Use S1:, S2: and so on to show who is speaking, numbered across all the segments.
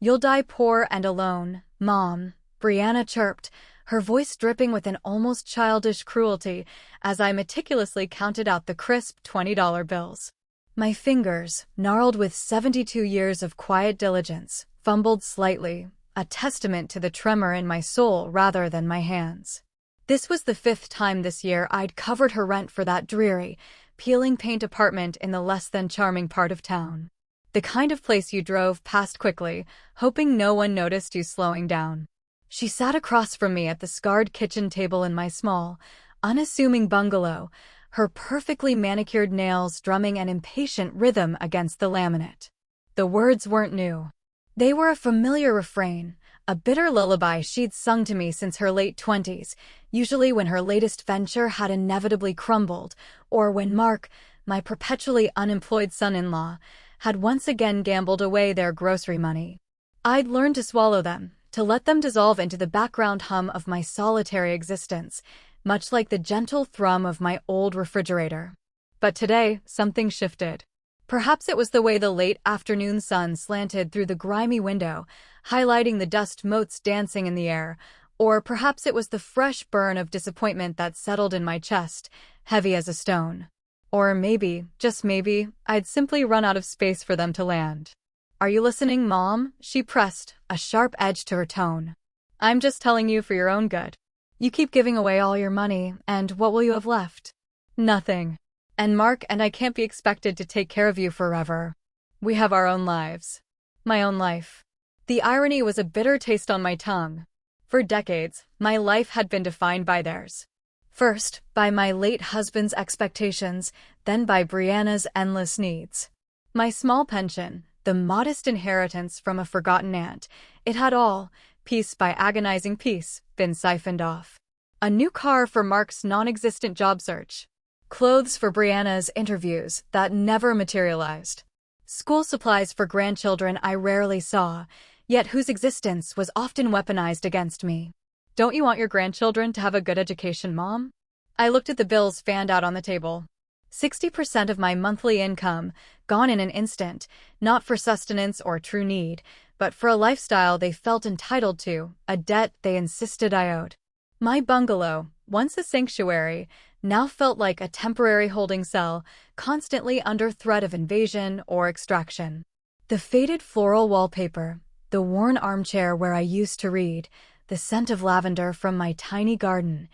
S1: "You'll die poor and alone, Mom," Brianna chirped, her voice dripping with an almost childish cruelty as I meticulously counted out the crisp $20 bills. My fingers, gnarled with 72 years of quiet diligence, fumbled slightly, a testament to the tremor in my soul rather than my hands. This was the 5th time this year I'd covered her rent for that dreary, peeling paint apartment in the less-than-charming part of town. The kind of place you drove past quickly, hoping no one noticed you slowing down. She sat across from me at the scarred kitchen table in my small, unassuming bungalow, her perfectly manicured nails drumming an impatient rhythm against the laminate. The words weren't new. They were a familiar refrain, a bitter lullaby she'd sung to me since her late 20s, usually when her latest venture had inevitably crumbled, or when Mark, my perpetually unemployed son-in-law, had once again gambled away their grocery money. I'd learned to swallow them, to let them dissolve into the background hum of my solitary existence, much like the gentle thrum of my old refrigerator. But today, something shifted. Perhaps it was the way the late afternoon sun slanted through the grimy window, highlighting the dust motes dancing in the air, or perhaps it was the fresh burn of disappointment that settled in my chest, heavy as a stone. Or maybe, just maybe, I'd simply run out of space for them to land. "Are you listening, Mom?" she pressed, a sharp edge to her tone. "I'm just telling you for your own good. You keep giving away all your money, and what will you have left? Nothing. And Mark and I can't be expected to take care of you forever. We have our own lives. My own life." The irony was a bitter taste on my tongue. For decades, my life had been defined by theirs. First, by my late husband's expectations, then by Brianna's endless needs. My small pension, the modest inheritance from a forgotten aunt, it had all, piece by agonizing piece, been siphoned off. A new car for Mark's non-existent job search. Clothes for Brianna's interviews that never materialized. School supplies for grandchildren I rarely saw, yet whose existence was often weaponized against me. "Don't you want your grandchildren to have a good education, Mom?" I looked at the bills fanned out on the table. 60% of my monthly income, gone in an instant, not for sustenance or true need, but for a lifestyle they felt entitled to, a debt they insisted I owed. My bungalow, once a sanctuary, now felt like a temporary holding cell, constantly under threat of invasion or extraction. The faded floral wallpaper, the worn armchair where I used to read, the scent of lavender from my tiny garden,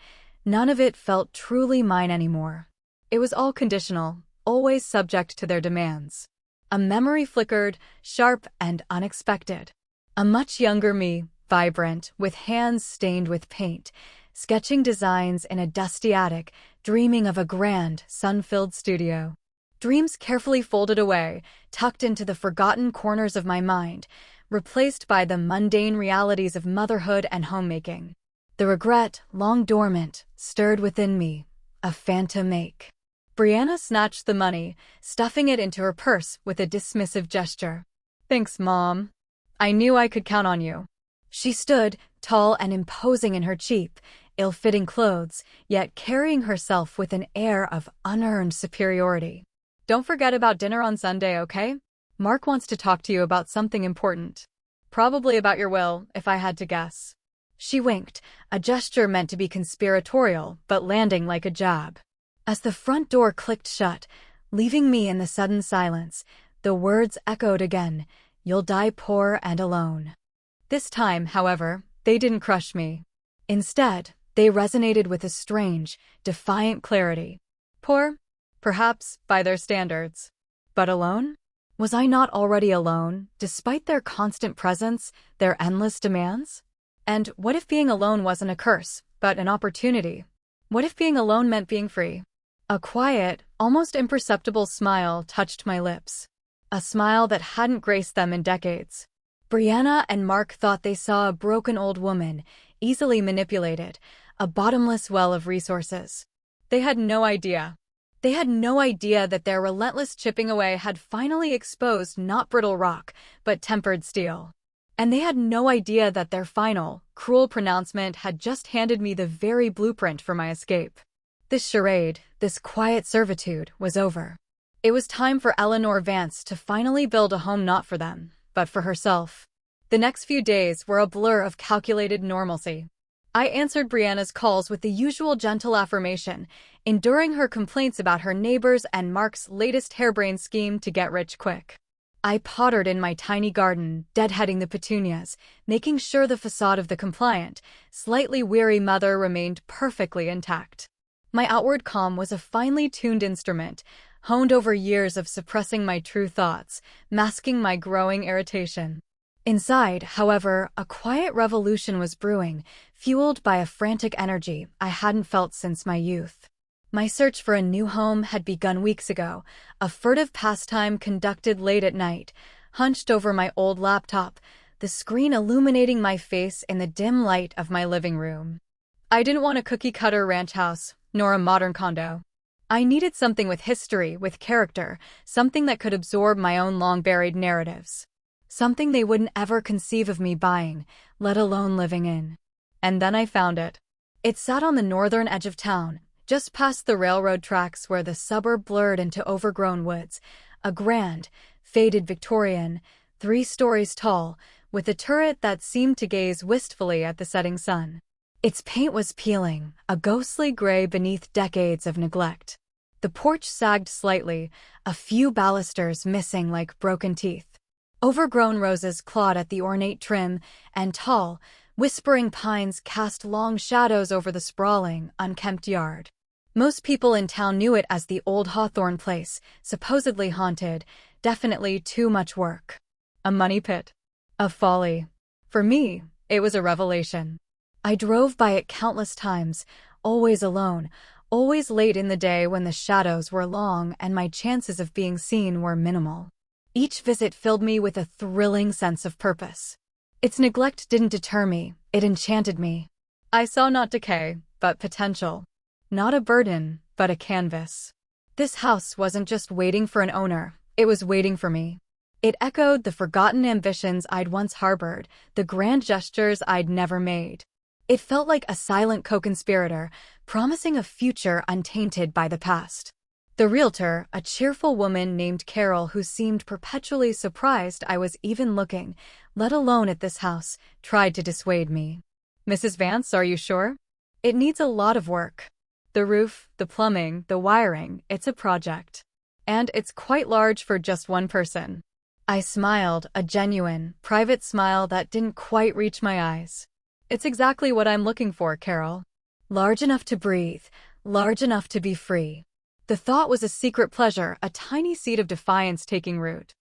S1: none of it felt truly mine anymore. It was all conditional, always subject to their demands. A memory flickered, sharp and unexpected. A much younger me, vibrant, with hands stained with paint, sketching designs in a dusty attic, dreaming of a grand, sun-filled studio. Dreams carefully folded away, tucked into the forgotten corners of my mind, replaced by the mundane realities of motherhood and homemaking. The regret, long dormant, stirred within me, a phantom ache. Brianna snatched the money, stuffing it into her purse with a dismissive gesture. "Thanks, Mom. I knew I could count on you." She stood, tall and imposing in her cheap, ill-fitting clothes, yet carrying herself with an air of unearned superiority. "Don't forget about dinner on Sunday, okay? Mark wants to talk to you about something important. Probably about your will, if I had to guess." She winked, a gesture meant to be conspiratorial, but landing like a jab. As the front door clicked shut, leaving me in the sudden silence, the words echoed again, "You'll die poor and alone." This time, however, they didn't crush me. Instead, they resonated with a strange, defiant clarity. Poor? Perhaps, by their standards. But alone? Was I not already alone, despite their constant presence, their endless demands? And what if being alone wasn't a curse, but an opportunity? What if being alone meant being free? A quiet, almost imperceptible smile touched my lips. A smile that hadn't graced them in decades. Brianna and Mark thought they saw a broken old woman, easily manipulated, a bottomless well of resources. They had no idea. They had no idea that their relentless chipping away had finally exposed not brittle rock, but tempered steel. And they had no idea that their final, cruel pronouncement had just handed me the very blueprint for my escape. This charade, this quiet servitude, was over. It was time for Eleanor Vance to finally build a home not for them, but for herself. The next few days were a blur of calculated normalcy. I answered Brianna's calls with the usual gentle affirmation, enduring her complaints about her neighbors and Mark's latest harebrained scheme to get rich quick. I pottered in my tiny garden, deadheading the petunias, making sure the facade of the compliant, slightly weary mother remained perfectly intact. My outward calm was a finely tuned instrument, honed over years of suppressing my true thoughts, masking my growing irritation. Inside, however, a quiet revolution was brewing, fueled by a frantic energy I hadn't felt since my youth. My search for a new home had begun weeks ago, a furtive pastime conducted late at night, hunched over my old laptop, the screen illuminating my face in the dim light of my living room. I didn't want a cookie-cutter ranch house, nor a modern condo. I needed something with history, with character, something that could absorb my own long-buried narratives. Something they wouldn't ever conceive of me buying, let alone living in. And then I found it. It sat on the northern edge of town, just past the railroad tracks where the suburb blurred into overgrown woods, a grand, faded Victorian, 3 stories tall, with a turret that seemed to gaze wistfully at the setting sun. Its paint was peeling, a ghostly gray beneath decades of neglect. The porch sagged slightly, a few balusters missing like broken teeth. Overgrown roses clawed at the ornate trim, and tall, whispering pines cast long shadows over the sprawling, unkempt yard. Most people in town knew it as the old Hawthorne place, supposedly haunted, definitely too much work. A money pit. A folly. For me, it was a revelation. I drove by it countless times, always alone, always late in the day when the shadows were long and my chances of being seen were minimal. Each visit filled me with a thrilling sense of purpose. Its neglect didn't deter me, it enchanted me. I saw not decay, but potential. Not a burden, but a canvas. This house wasn't just waiting for an owner, it was waiting for me. It echoed the forgotten ambitions I'd once harbored, the grand gestures I'd never made. It felt like a silent co-conspirator, promising a future untainted by the past. The realtor, a cheerful woman named Carol who seemed perpetually surprised I was even looking, let alone at this house, tried to dissuade me. "Mrs. Vance, are you sure? It needs a lot of work. The roof, the plumbing, the wiring, it's a project. And it's quite large for just one person." I smiled, a genuine, private smile that didn't quite reach my eyes. "It's exactly what I'm looking for, Carol. Large enough to breathe, large enough to be free." The thought was a secret pleasure, a tiny seed of defiance taking root.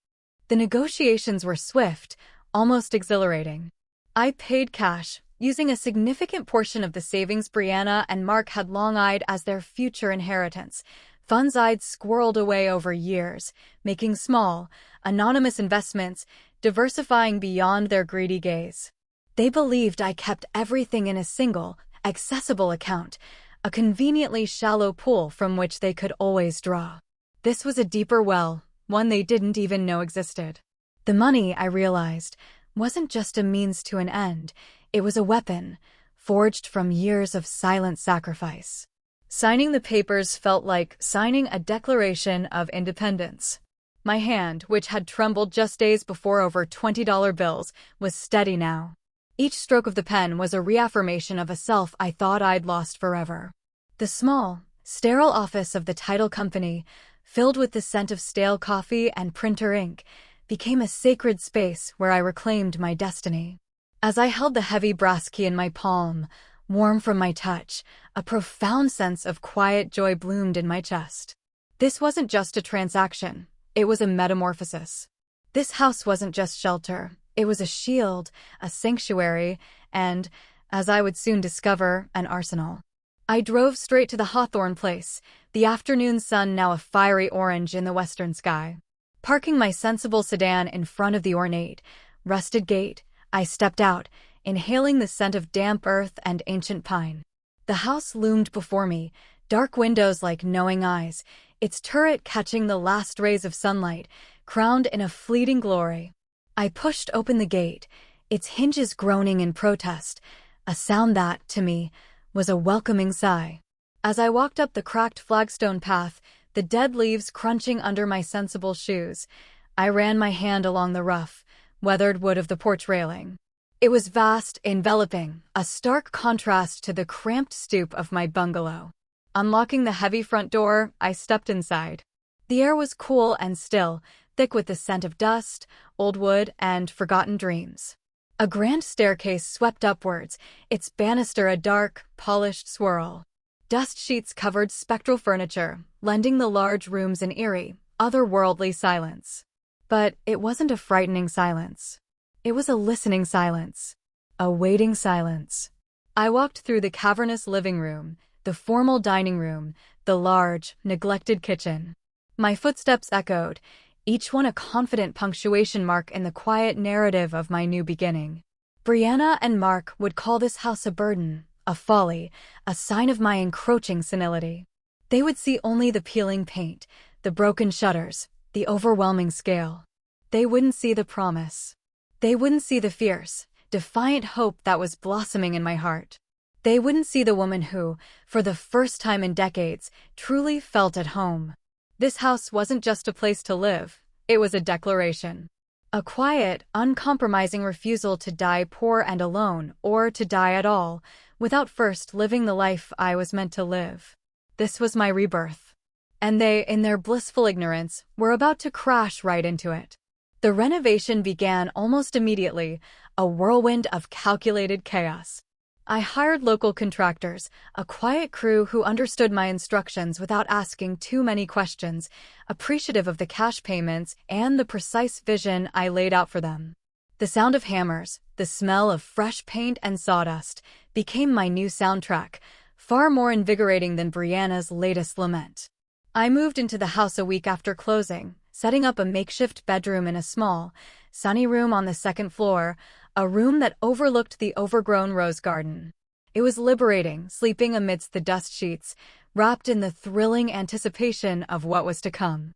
S1: The negotiations were swift, almost exhilarating. I paid cash, using a significant portion of the savings Brianna and Mark had long-eyed as their future inheritance, funds I'd squirreled away over years, making small, anonymous investments, diversifying beyond their greedy gaze. They believed I kept everything in a single, accessible account, a conveniently shallow pool from which they could always draw. This was a deeper well, one they didn't even know existed. The money, I realized, wasn't just a means to an end, it was a weapon, forged from years of silent sacrifice. Signing the papers felt like signing a declaration of independence. My hand, which had trembled just days before over $20 bills, was steady now. Each stroke of the pen was a reaffirmation of a self I thought I'd lost forever. The small, sterile office of the title company, filled with the scent of stale coffee and printer ink, became a sacred space where I reclaimed my destiny. As I held the heavy brass key in my palm, warm from my touch, a profound sense of quiet joy bloomed in my chest. This wasn't just a transaction, it was a metamorphosis. This house wasn't just shelter. It was a shield, a sanctuary, and, as I would soon discover, an arsenal. I drove straight to the Hawthorne place, the afternoon sun now a fiery orange in the western sky. Parking my sensible sedan in front of the ornate, rusted gate, I stepped out, inhaling the scent of damp earth and ancient pine. The house loomed before me, dark windows like knowing eyes, its turret catching the last rays of sunlight, crowned in a fleeting glory. I pushed open the gate, its hinges groaning in protest, a sound that, to me, was a welcoming sigh. As I walked up the cracked flagstone path, the dead leaves crunching under my sensible shoes, I ran my hand along the rough, weathered wood of the porch railing. It was vast, enveloping, a stark contrast to the cramped stoop of my bungalow. Unlocking the heavy front door, I stepped inside. The air was cool and still, thick with the scent of dust, old wood, and forgotten dreams. A grand staircase swept upwards, its banister a dark, polished swirl. Dust sheets covered spectral furniture, lending the large rooms an eerie, otherworldly silence. But it wasn't a frightening silence. It was a listening silence. A waiting silence. I walked through the cavernous living room, the formal dining room, the large, neglected kitchen. My footsteps echoed, each one a confident punctuation mark in the quiet narrative of my new beginning. Brianna and Mark would call this house a burden, a folly, a sign of my encroaching senility. They would see only the peeling paint, the broken shutters, the overwhelming scale. They wouldn't see the promise. They wouldn't see the fierce, defiant hope that was blossoming in my heart. They wouldn't see the woman who, for the first time in decades, truly felt at home. This house wasn't just a place to live, it was a declaration. A quiet, uncompromising refusal to die poor and alone, or to die at all, without first living the life I was meant to live. This was my rebirth. And they, in their blissful ignorance, were about to crash right into it. The renovation began almost immediately, a whirlwind of calculated chaos. I hired local contractors, a quiet crew who understood my instructions without asking too many questions, appreciative of the cash payments and the precise vision I laid out for them. The sound of hammers, the smell of fresh paint and sawdust, became my new soundtrack, far more invigorating than Brianna's latest lament. I moved into the house a week after closing, setting up a makeshift bedroom in a small, sunny room on the second floor, a room that overlooked the overgrown rose garden. It was liberating, sleeping amidst the dust sheets, wrapped in the thrilling anticipation of what was to come.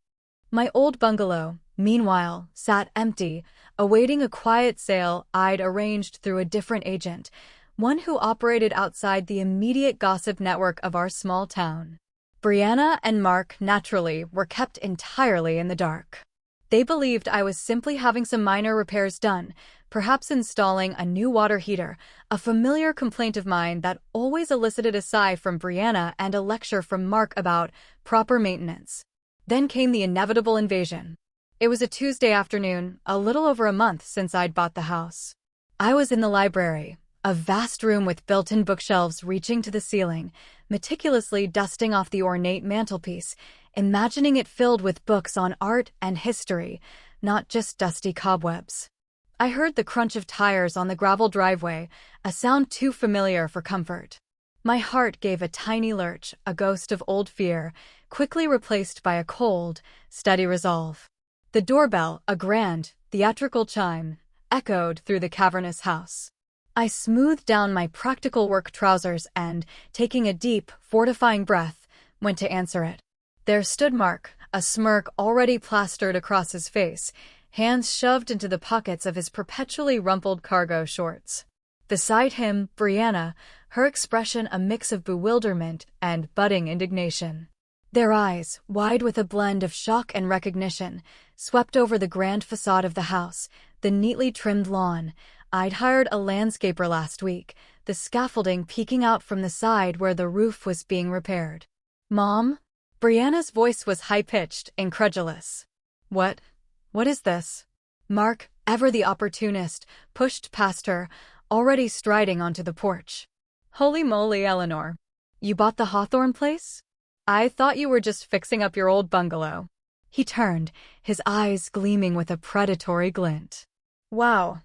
S1: My old bungalow, meanwhile, sat empty, awaiting a quiet sale I'd arranged through a different agent, one who operated outside the immediate gossip network of our small town. Brianna and Mark, naturally, were kept entirely in the dark. They believed I was simply having some minor repairs done, perhaps installing a new water heater, a familiar complaint of mine that always elicited a sigh from Brianna and a lecture from Mark about proper maintenance. Then came the inevitable invasion. It was a Tuesday afternoon, a little over a month since I'd bought the house. I was in the library, a vast room with built-in bookshelves reaching to the ceiling, meticulously dusting off the ornate mantelpiece, imagining it filled with books on art and history, not just dusty cobwebs. I heard the crunch of tires on the gravel driveway, a sound too familiar for comfort. My heart gave a tiny lurch, a ghost of old fear, quickly replaced by a cold, steady resolve. The doorbell, a grand, theatrical chime, echoed through the cavernous house. I smoothed down my practical work trousers and, taking a deep, fortifying breath, went to answer it. There stood Mark, a smirk already plastered across his face, hands shoved into the pockets of his perpetually rumpled cargo shorts. Beside him, Brianna, her expression a mix of bewilderment and budding indignation. Their eyes, wide with a blend of shock and recognition, swept over the grand facade of the house, the neatly trimmed lawn. I'd hired a landscaper last week, the scaffolding peeking out from the side where the roof was being repaired. "Mom?" Brianna's voice was high-pitched, incredulous. What is this?" Mark, ever the opportunist, pushed past her, already striding onto the porch. "Holy moly, Eleanor. You bought the Hawthorne place? I thought you were just fixing up your old bungalow." He turned, his eyes gleaming with a predatory glint. Wow.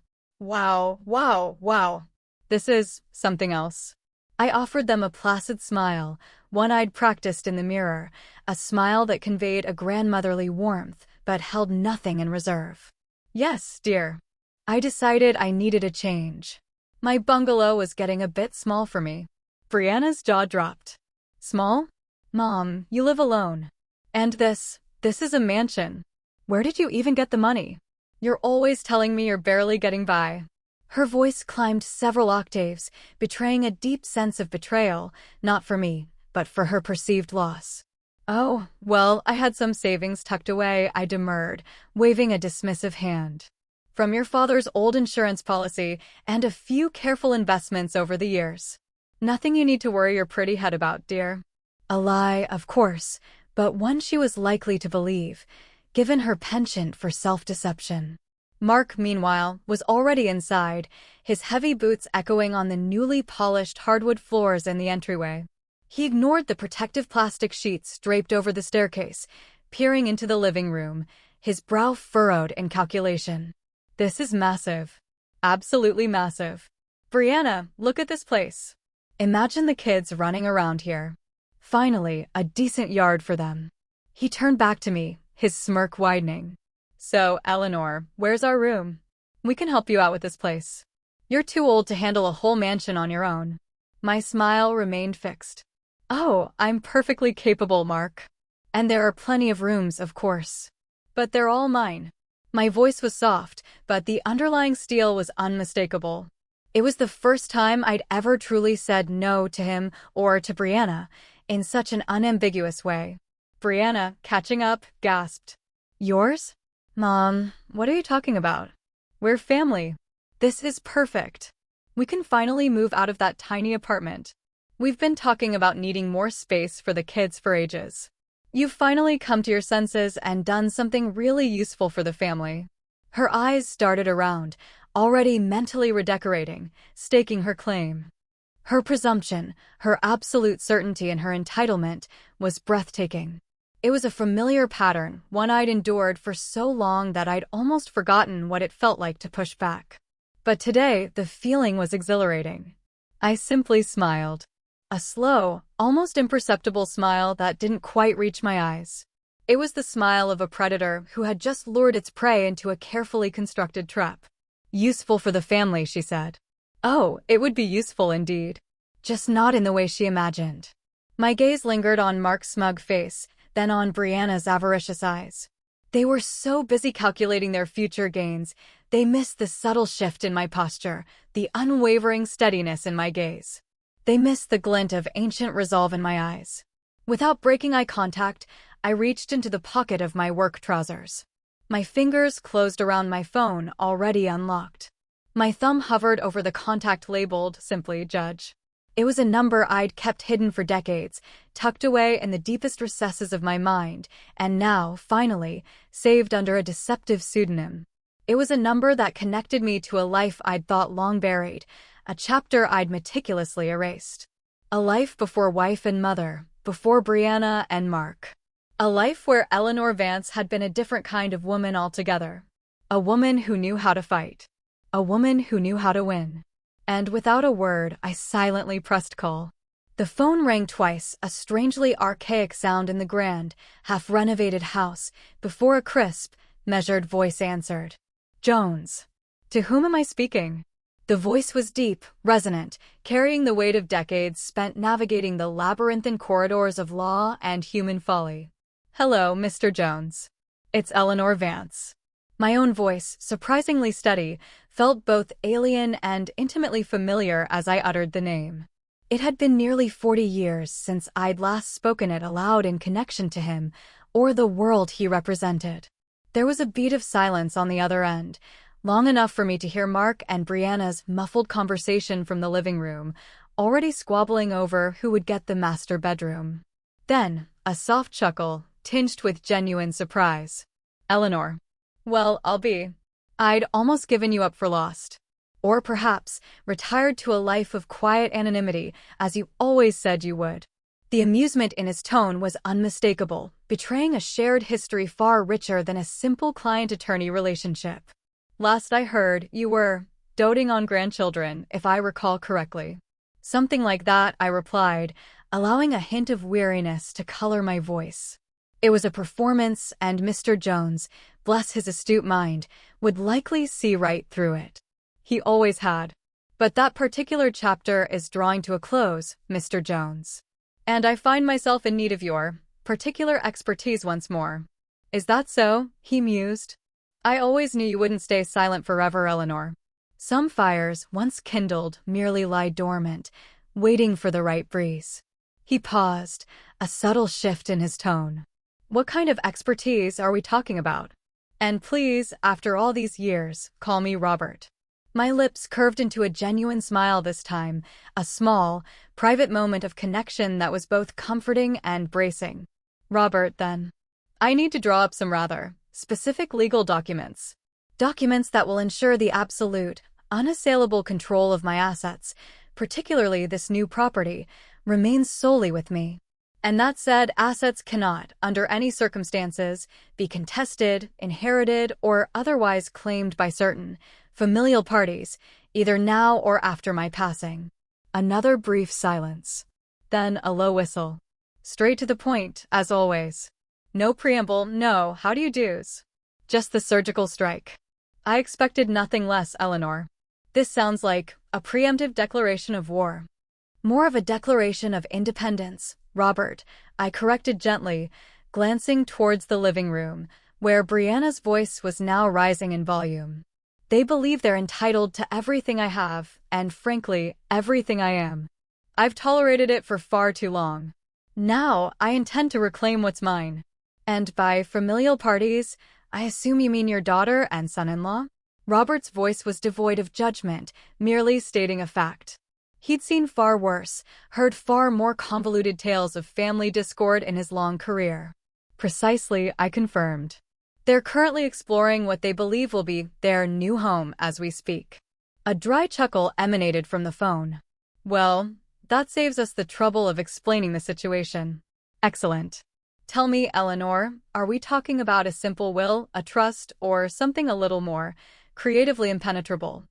S1: This is something else." I offered them a placid smile, one I'd practiced in the mirror, a smile that conveyed a grandmotherly warmth, but held nothing in reserve. "Yes, dear. I decided I needed a change. My bungalow was getting a bit small for me." Brianna's jaw dropped. "Small? Mom, you live alone. And this is a mansion. Where did you even get the money? You're always telling me you're barely getting by." Her voice climbed several octaves, betraying a deep sense of betrayal, not for me, but for her perceived loss. "Oh, well, I had some savings tucked away," I demurred, waving a dismissive hand. from your father's old insurance policy and a few careful investments over the years. Nothing you need to worry your pretty head about, dear. A lie, of course, but one she was likely to believe, given her penchant for self-deception. Mark, meanwhile, was already inside, his heavy boots echoing on the newly polished hardwood floors in the entryway. He ignored the protective plastic sheets draped over the staircase, peering into the living room, his brow furrowed in calculation. This is massive. Absolutely massive. Brianna, look at this place. Imagine the kids running around here. Finally, a decent yard for them. He turned back to me, his smirk widening. So, Eleanor, where's our room? We can help you out with this place. You're too old to handle a whole mansion on your own. My smile remained fixed. Oh, I'm perfectly capable, Mark. And there are plenty of rooms, of course. But they're all mine. My voice was soft, but the underlying steel was unmistakable. It was the first time I'd ever truly said no to him or to Brianna in such an unambiguous way. Brianna, catching up, gasped. Yours? Mom, what are you talking about? We're family. This is perfect. We can finally move out of that tiny apartment. We've been talking about needing more space for the kids for ages. You've finally come to your senses and done something really useful for the family. Her eyes darted around, already mentally redecorating, staking her claim. Her presumption, her absolute certainty and her entitlement was breathtaking. It was a familiar pattern, one I'd endured for so long that I'd almost forgotten what it felt like to push back. But today, the feeling was exhilarating. I simply smiled. A slow, almost imperceptible smile that didn't quite reach my eyes. It was the smile of a predator who had just lured its prey into a carefully constructed trap. Useful for the family, she said. Oh, it would be useful indeed. Just not in the way she imagined. My gaze lingered on Mark's smug face, then on Brianna's avaricious eyes. They were so busy calculating their future gains, they missed the subtle shift in my posture, the unwavering steadiness in my gaze. They missed the glint of ancient resolve in my eyes. Without breaking eye contact, I reached into the pocket of my work trousers. My fingers closed around my phone, already unlocked. My thumb hovered over the contact labeled, simply, Judge. It was a number I'd kept hidden for decades, tucked away in the deepest recesses of my mind, and now, finally, saved under a deceptive pseudonym. It was a number that connected me to a life I'd thought long buried, a chapter I'd meticulously erased. A life before wife and mother, before Brianna and Mark. A life where Eleanor Vance had been a different kind of woman altogether. A woman who knew how to fight. A woman who knew how to win. And without a word, I silently pressed call. The phone rang twice, a strangely archaic sound in the grand, half-renovated house, before a crisp, measured voice answered. Jones. To whom am I speaking? The voice was deep, resonant, carrying the weight of decades spent navigating the labyrinthine corridors of law and human folly. Hello, Mr. Jones. It's Eleanor Vance. My own voice, surprisingly steady, felt both alien and intimately familiar as I uttered the name. It had been nearly 40 years since I'd last spoken it aloud in connection to him, or the world he represented. There was a beat of silence on the other end, long enough for me to hear Mark and Brianna's muffled conversation from the living room, already squabbling over who would get the master bedroom. Then, a soft chuckle, tinged with genuine surprise. Eleanor. Well, I'll be. I'd almost given you up for lost. Or perhaps, retired to a life of quiet anonymity, as you always said you would. The amusement in his tone was unmistakable, betraying a shared history far richer than a simple client-attorney relationship. Last I heard, you were doting on grandchildren, if I recall correctly. Something like that, I replied, allowing a hint of weariness to color my voice. It was a performance, and Mr. Jones, bless his astute mind, would likely see right through it. He always had. But that particular chapter is drawing to a close, Mr. Jones. And I find myself in need of your particular expertise once more. Is that so? He mused. I always knew you wouldn't stay silent forever, Eleanor. Some fires, once kindled, merely lie dormant, waiting for the right breeze. He paused, a subtle shift in his tone. What kind of expertise are we talking about? And please, after all these years, call me Robert. My lips curved into a genuine smile this time, a small, private moment of connection that was both comforting and bracing. Robert, then. I need to draw up some rather specific legal documents. Documents that will ensure the absolute, unassailable control of my assets, particularly this new property, remains solely with me. And that said, assets cannot, under any circumstances, be contested, inherited, or otherwise claimed by certain familial parties, either now or after my passing. Another brief silence. Then a low whistle. Straight to the point, as always. No preamble, no how do you do's. Just the surgical strike. I expected nothing less, Eleanor. This sounds like a preemptive declaration of war. More of a declaration of independence, Robert, I corrected gently, glancing towards the living room, where Brianna's voice was now rising in volume. They believe they're entitled to everything I have, and frankly, everything I am. I've tolerated it for far too long. Now, I intend to reclaim what's mine. And by familial parties, I assume you mean your daughter and son-in-law? Robert's voice was devoid of judgment, merely stating a fact. He'd seen far worse, heard far more convoluted tales of family discord in his long career. Precisely, I confirmed. They're currently exploring what they believe will be their new home as we speak. A dry chuckle emanated from the phone. Well, that saves us the trouble of explaining the situation. Excellent. Tell me, Eleanor, are we talking about a simple will, a trust, or something a little more creatively impenetrable?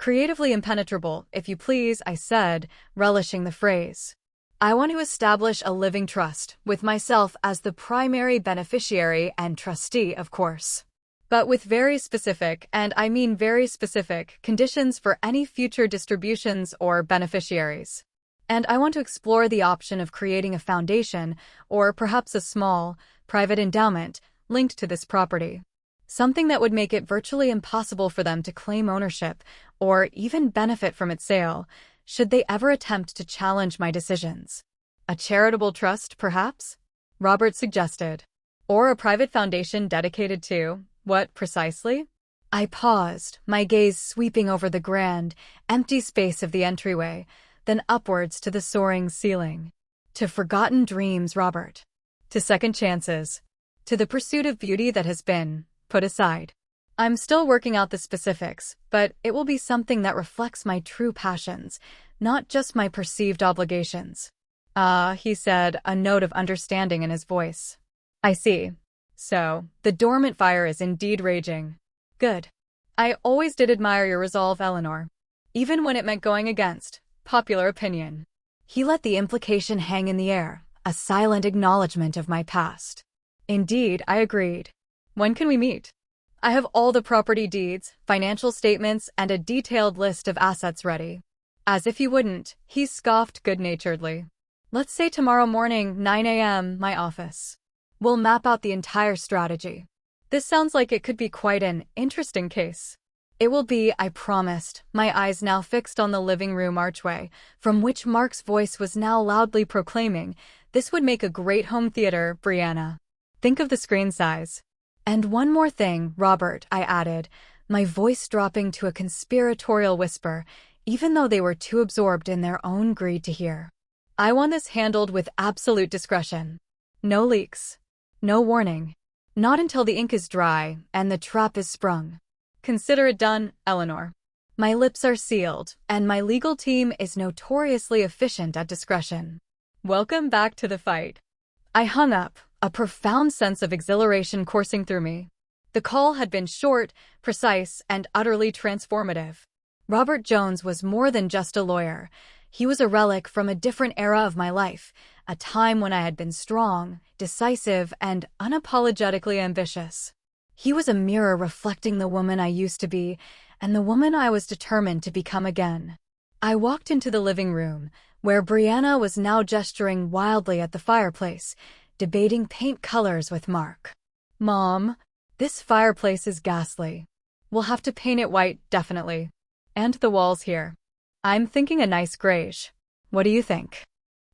S1: Creatively impenetrable, if you please, I said, relishing the phrase. I want to establish a living trust, with myself as the primary beneficiary and trustee, of course. But with very specific, and I mean very specific, conditions for any future distributions or beneficiaries. And I want to explore the option of creating a foundation, or perhaps a small, private endowment, linked to this property. Something that would make it virtually impossible for them to claim ownership, or even benefit from its sale, should they ever attempt to challenge my decisions. A charitable trust, perhaps? Robert suggested. Or a private foundation dedicated to, what precisely? I paused, my gaze sweeping over the grand, empty space of the entryway, then upwards to the soaring ceiling. To forgotten dreams, Robert. To second chances. To the pursuit of beauty that has been put aside. I'm still working out the specifics, but it will be something that reflects my true passions, not just my perceived obligations. Ah, he said, a note of understanding in his voice. I see. So, the dormant fire is indeed raging. Good. I always did admire your resolve, Eleanor. Even when it meant going against popular opinion. He let the implication hang in the air, a silent acknowledgement of my past. Indeed, I agreed. When can we meet? I have all the property deeds, financial statements, and a detailed list of assets ready. As if you wouldn't, he scoffed good-naturedly. Let's say tomorrow morning, 9 a.m., my office. We'll map out the entire strategy. This sounds like it could be quite an interesting case. It will be, I promised, my eyes now fixed on the living room archway, from which Mark's voice was now loudly proclaiming, this would make a great home theater, Brianna. Think of the screen size. And one more thing, Robert, I added, my voice dropping to a conspiratorial whisper, even though they were too absorbed in their own greed to hear. I want this handled with absolute discretion. No leaks. No warning. Not until the ink is dry and the trap is sprung. Consider it done, Eleanor. My lips are sealed, and my legal team is notoriously efficient at discretion. Welcome back to the fight. I hung up, a profound sense of exhilaration coursing through me. The call had been short, precise, and utterly transformative. Robert Jones was more than just a lawyer. He was a relic from a different era of my life, a time when I had been strong, decisive, and unapologetically ambitious. He was a mirror reflecting the woman I used to be, and the woman I was determined to become again. I walked into the living room, where Brianna was now gesturing wildly at the fireplace, debating paint colors with Mark. Mom, this fireplace is ghastly. We'll have to paint it white, definitely. And the walls here. I'm thinking a nice grayish. What do you think?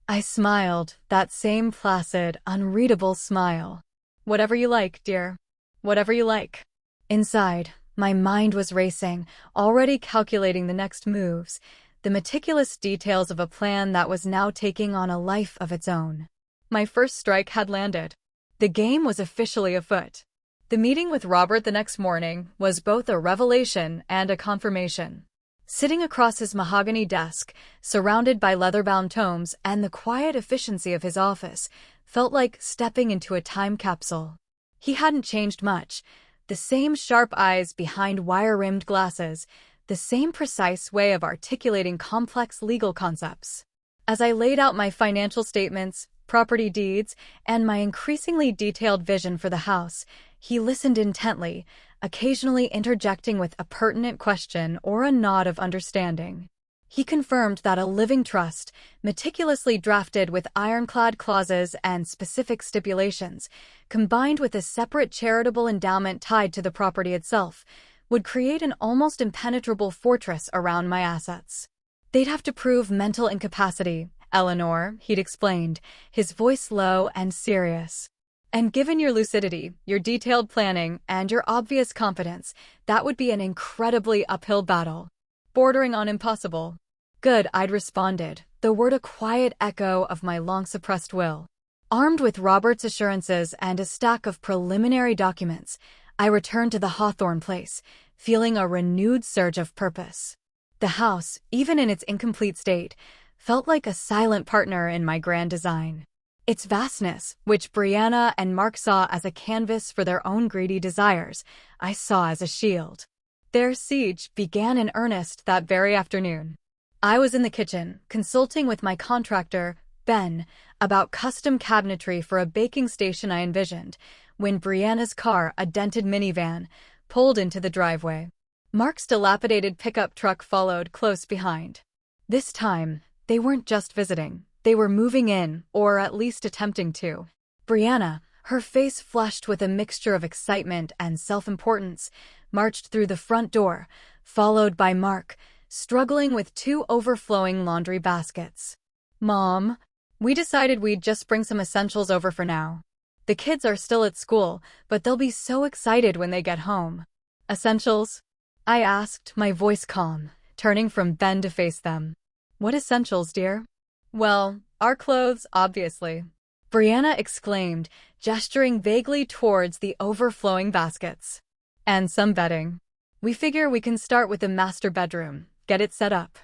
S1: I smiled, that same placid, unreadable smile. Whatever you like, dear. Whatever you like. Inside, my mind was racing, already calculating the next moves, the meticulous details of a plan that was now taking on a life of its own. My first strike had landed. The game was officially afoot. The meeting with Robert the next morning was both a revelation and a confirmation. Sitting across his mahogany desk, surrounded by leather-bound tomes and the quiet efficiency of his office, felt like stepping into a time capsule. He hadn't changed much. The same sharp eyes behind wire-rimmed glasses, the same precise way of articulating complex legal concepts. As I laid out my financial statements, property deeds, and my increasingly detailed vision for the house, he listened intently, occasionally interjecting with a pertinent question or a nod of understanding. He confirmed that a living trust, meticulously drafted with ironclad clauses and specific stipulations, combined with a separate charitable endowment tied to the property itself, would create an almost impenetrable fortress around my assets. They'd have to prove mental incapacity, Eleanor, he'd explained, his voice low and serious. And given your lucidity, your detailed planning, and your obvious competence, that would be an incredibly uphill battle. Bordering on impossible. Good, I'd responded, the word a quiet echo of my long-suppressed will. Armed with Robert's assurances and a stack of preliminary documents, I returned to the Hawthorne place, feeling a renewed surge of purpose. The house, even in its incomplete state, felt like a silent partner in my grand design. Its vastness, which Brianna and Mark saw as a canvas for their own greedy desires, I saw as a shield. Their siege began in earnest that very afternoon. I was in the kitchen, consulting with my contractor, Ben, about custom cabinetry for a baking station I envisioned, when Brianna's car, a dented minivan, pulled into the driveway. Mark's dilapidated pickup truck followed close behind. This time, they weren't just visiting. They were moving in, or at least attempting to. Brianna, her face flushed with a mixture of excitement and self-importance, marched through the front door, followed by Mark, struggling with 2 overflowing laundry baskets. Mom, we decided we'd just bring some essentials over for now. The kids are still at school, but they'll be so excited when they get home. Essentials? I asked, my voice calm, turning from Ben to face them. What essentials, dear? Well, our clothes, obviously. Brianna exclaimed, gesturing vaguely towards the overflowing baskets. And some bedding. We figure we can start with the master bedroom, get it set up.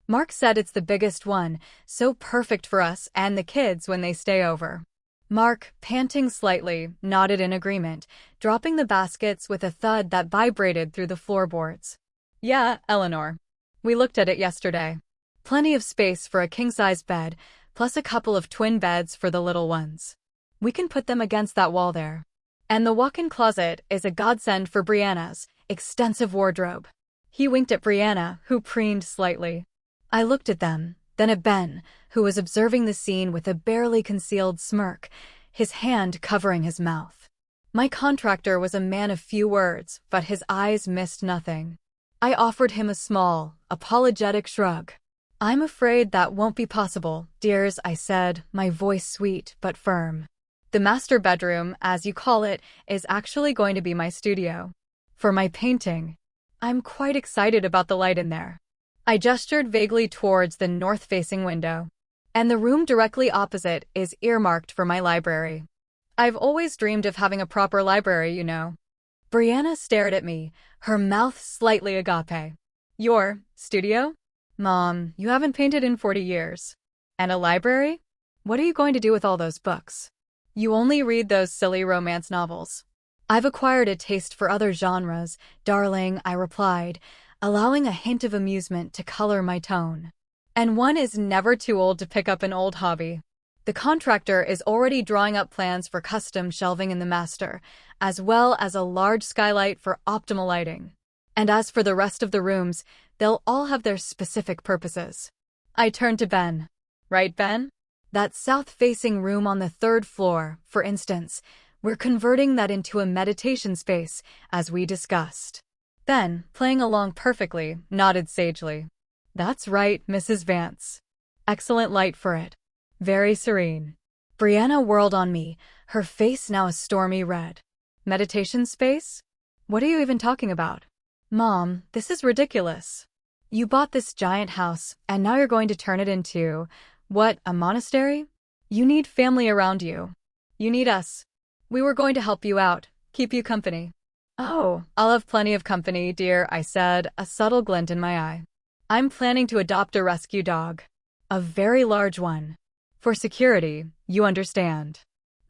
S1: Mark said it's the biggest one, so perfect for us and the kids when they stay over. Mark, panting slightly, nodded in agreement, dropping the baskets with a thud that vibrated through the floorboards. Yeah, Eleanor. We looked at it yesterday. Plenty of space for a king-size bed, plus a couple of twin beds for the little ones. We can put them against that wall there. And the walk-in closet is a godsend for Brianna's extensive wardrobe. He winked at Brianna, who preened slightly. I looked at them, then at Ben, who was observing the scene with a barely concealed smirk, his hand covering his mouth. My contractor was a man of few words, but his eyes missed nothing. I offered him a small, apologetic shrug. I'm afraid that won't be possible, dears, I said, my voice sweet but firm. The master bedroom, as you call it, is actually going to be my studio. For my painting. I'm quite excited about the light in there. I gestured vaguely towards the north-facing window. And the room directly opposite is earmarked for my library. I've always dreamed of having a proper library, you know. Brianna stared at me, her mouth slightly agape. Your studio? Mom, you haven't painted in 40 years. And a library? What are you going to do with all those books? You only read those silly romance novels. I've acquired a taste for other genres, darling, I replied, allowing a hint of amusement to color my tone. And one is never too old to pick up an old hobby. The contractor is already drawing up plans for custom shelving in the master, as well as a large skylight for optimal lighting. And as for the rest of the rooms, they'll all have their specific purposes. I turned to Ben. Right, Ben? That south-facing room on the 3rd floor, for instance, we're converting that into a meditation space, as we discussed. Ben, playing along perfectly, nodded sagely. That's right, Mrs. Vance. Excellent light for it. Very serene. Brianna whirled on me, her face now a stormy red. Meditation space? What are you even talking about? Mom, this is ridiculous. You bought this giant house, and now you're going to turn it into, what, a monastery? You need family around you. You need us. We were going to help you out, keep you company. Oh, I'll have plenty of company, dear, I said, a subtle glint in my eye. I'm planning to adopt a rescue dog. A very large one. For security, you understand.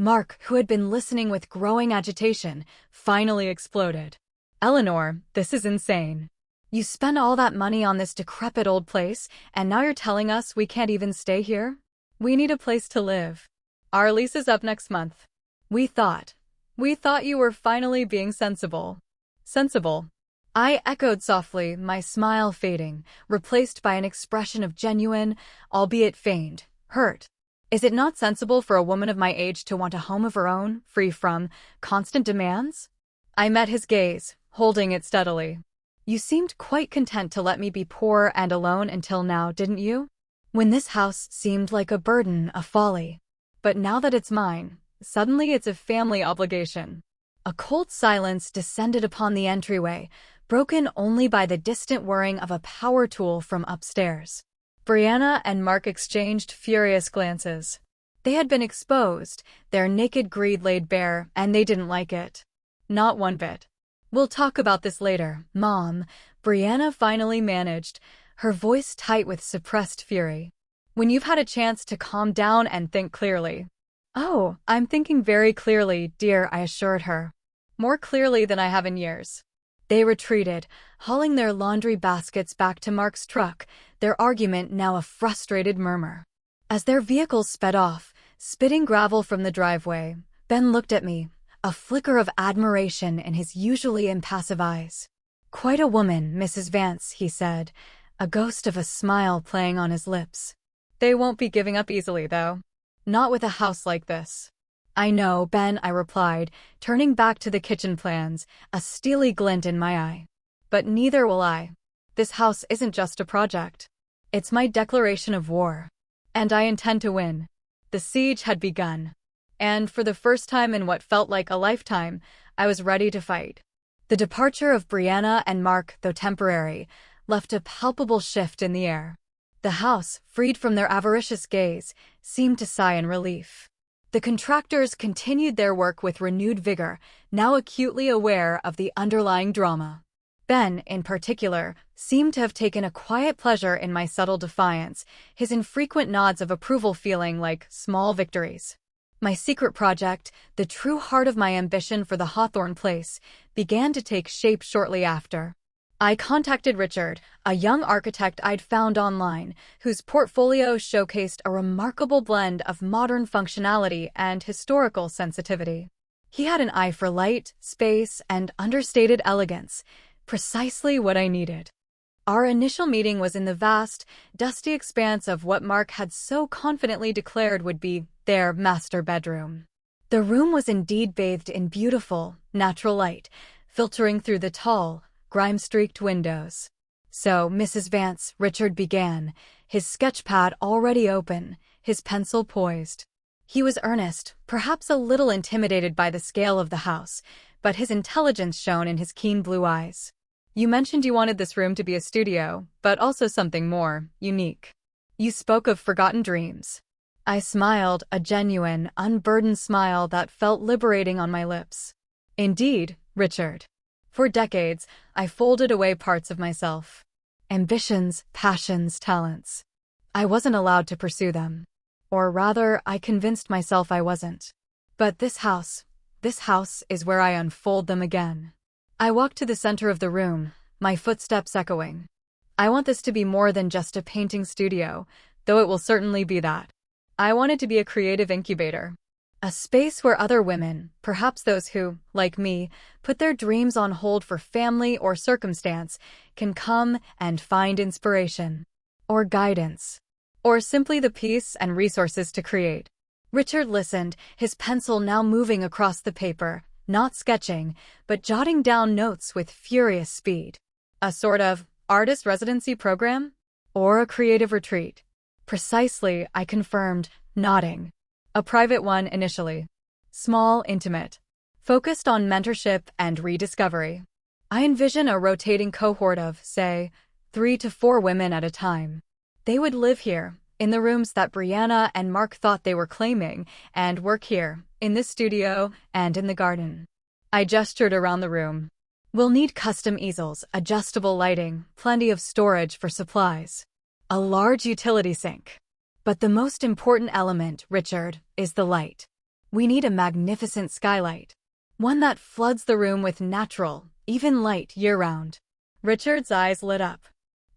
S1: Mark, who had been listening with growing agitation, finally exploded. Eleanor, this is insane. You spent all that money on this decrepit old place, and now you're telling us we can't even stay here? We need a place to live. Our lease is up next month. We thought you were finally being sensible. Sensible? I echoed softly, my smile fading, replaced by an expression of genuine, albeit feigned, hurt. Is it not sensible for a woman of my age to want a home of her own, free from constant demands? I met his gaze, holding it steadily. You seemed quite content to let me be poor and alone until now, didn't you? When this house seemed like a burden, a folly. But now that it's mine, suddenly it's a family obligation. A cold silence descended upon the entryway, broken only by the distant whirring of a power tool from upstairs. Brianna and Mark exchanged furious glances. They had been exposed, their naked greed laid bare, and they didn't like it. Not one bit. We'll talk about this later, Mom, Brianna finally managed, her voice tight with suppressed fury. When you've had a chance to calm down and think clearly. Oh, I'm thinking very clearly, dear, I assured her. More clearly than I have in years. They retreated, hauling their laundry baskets back to Mark's truck, their argument now a frustrated murmur. As their vehicle sped off, spitting gravel from the driveway, Ben looked at me, a flicker of admiration in his usually impassive eyes. Quite a woman, Mrs. Vance, he said, a ghost of a smile playing on his lips. They won't be giving up easily, though. Not with a house like this. I know, Ben, I replied, turning back to the kitchen plans, a steely glint in my eye. But neither will I. This house isn't just a project. It's my declaration of war. And I intend to win. The siege had begun. And for the first time in what felt like a lifetime, I was ready to fight. The departure of Brianna and Mark, though temporary, left a palpable shift in the air. The house, freed from their avaricious gaze, seemed to sigh in relief. The contractors continued their work with renewed vigor, now acutely aware of the underlying drama. Ben, in particular, seemed to have taken a quiet pleasure in my subtle defiance, his infrequent nods of approval feeling like small victories. My secret project, the true heart of my ambition for the Hawthorne place, began to take shape shortly after. I contacted Richard, a young architect I'd found online, whose portfolio showcased a remarkable blend of modern functionality and historical sensitivity. He had an eye for light, space, and understated elegance, precisely what I needed. Our initial meeting was in the vast, dusty expanse of what Mark had so confidently declared would be their master bedroom. The room was indeed bathed in beautiful, natural light, filtering through the tall, grime-streaked windows. So, Mrs. Vance, Richard began, his sketchpad already open, his pencil poised. He was earnest, perhaps a little intimidated by the scale of the house, but his intelligence shone in his keen blue eyes. You mentioned you wanted this room to be a studio, but also something more unique. You spoke of forgotten dreams. I smiled, a genuine, unburdened smile that felt liberating on my lips. Indeed, Richard. For decades, I folded away parts of myself. Ambitions, passions, talents. I wasn't allowed to pursue them. Or rather, I convinced myself I wasn't. But this house is where I unfold them again. I walked to the center of the room, my footsteps echoing. I want this to be more than just a painting studio, though it will certainly be that. I want it to be a creative incubator. A space where other women, perhaps those who, like me, put their dreams on hold for family or circumstance, can come and find inspiration. Or guidance. Or simply the peace and resources to create. Richard listened, his pencil now moving across the paper, not sketching, but jotting down notes with furious speed. A sort of artist residency program? Or a creative retreat? Precisely, I confirmed, nodding. A private one initially. Small, intimate. Focused on mentorship and rediscovery. I envision a rotating cohort of, say, 3 to 4 women at a time. They would live here, in the rooms that Brianna and Mark thought they were claiming, and work here, in this studio, and in the garden. I gestured around the room. We'll need custom easels, adjustable lighting, plenty of storage for supplies. A large utility sink. But the most important element, Richard, is the light. We need a magnificent skylight. One that floods the room with natural, even light year-round. Richard's eyes lit up.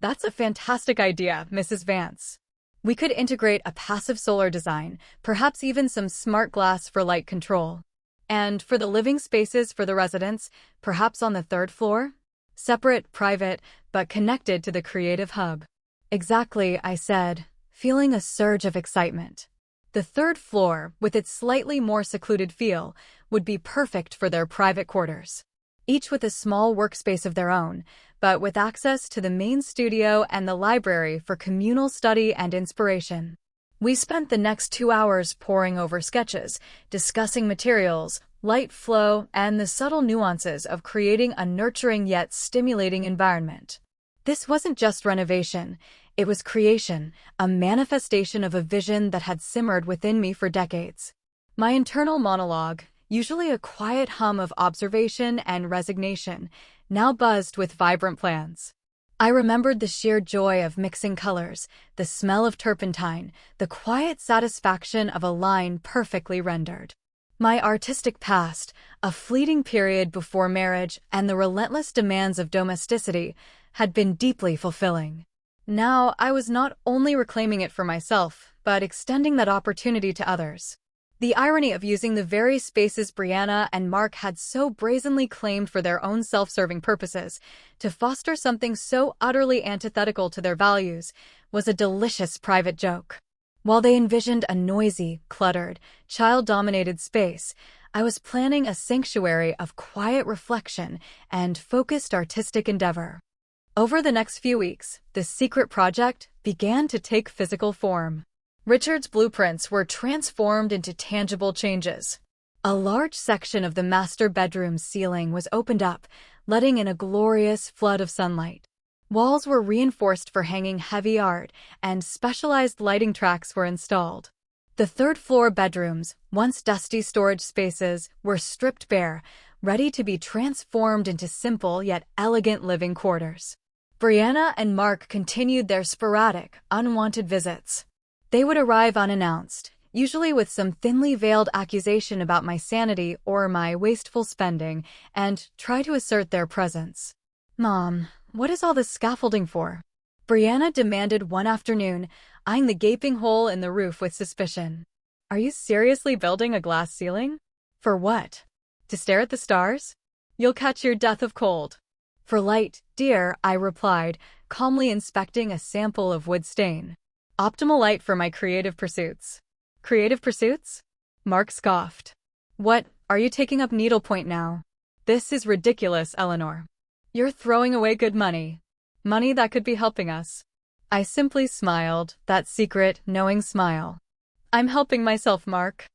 S1: That's a fantastic idea, Mrs. Vance. We could integrate a passive solar design, perhaps even some smart glass for light control. And for the living spaces for the residents, perhaps on the 3rd floor? Separate, private, but connected to the creative hub. Exactly, I said, feeling a surge of excitement. The 3rd floor, with its slightly more secluded feel, would be perfect for their private quarters. Each with a small workspace of their own, but with access to the main studio and the library for communal study and inspiration. We spent the next 2 hours poring over sketches, discussing materials, light flow, and the subtle nuances of creating a nurturing yet stimulating environment. This wasn't just renovation, it was creation, a manifestation of a vision that had simmered within me for decades. My internal monologue, usually a quiet hum of observation and resignation, now buzzed with vibrant plans. I remembered the sheer joy of mixing colors, the smell of turpentine, the quiet satisfaction of a line perfectly rendered. My artistic past, a fleeting period before marriage, and the relentless demands of domesticity had been deeply fulfilling. Now I was not only reclaiming it for myself, but extending that opportunity to others. The irony of using the very spaces Brianna and Mark had so brazenly claimed for their own self-serving purposes, to foster something so utterly antithetical to their values, was a delicious private joke. While they envisioned a noisy, cluttered, child-dominated space, I was planning a sanctuary of quiet reflection and focused artistic endeavor. Over the next few weeks, the secret project began to take physical form. Richard's blueprints were transformed into tangible changes. A large section of the master bedroom's ceiling was opened up, letting in a glorious flood of sunlight. Walls were reinforced for hanging heavy art, and specialized lighting tracks were installed. The 3rd floor bedrooms, once dusty storage spaces, were stripped bare, ready to be transformed into simple yet elegant living quarters. Brianna and Mark continued their sporadic, unwanted visits. They would arrive unannounced, usually with some thinly veiled accusation about my sanity or my wasteful spending, and try to assert their presence. "Mom, what is all this scaffolding for?" Brianna demanded one afternoon, eyeing the gaping hole in the roof with suspicion. "Are you seriously building a glass ceiling? For what? To stare at the stars? You'll catch your death of cold." "For light, dear," I replied, calmly inspecting a sample of wood stain. "Optimal light for my creative pursuits." "Creative pursuits?" Mark scoffed. "What, are you taking up needlepoint now? This is ridiculous, Eleanor. You're throwing away good money. Money that could be helping us." I simply smiled, that secret, knowing smile. "I'm helping myself, Mark.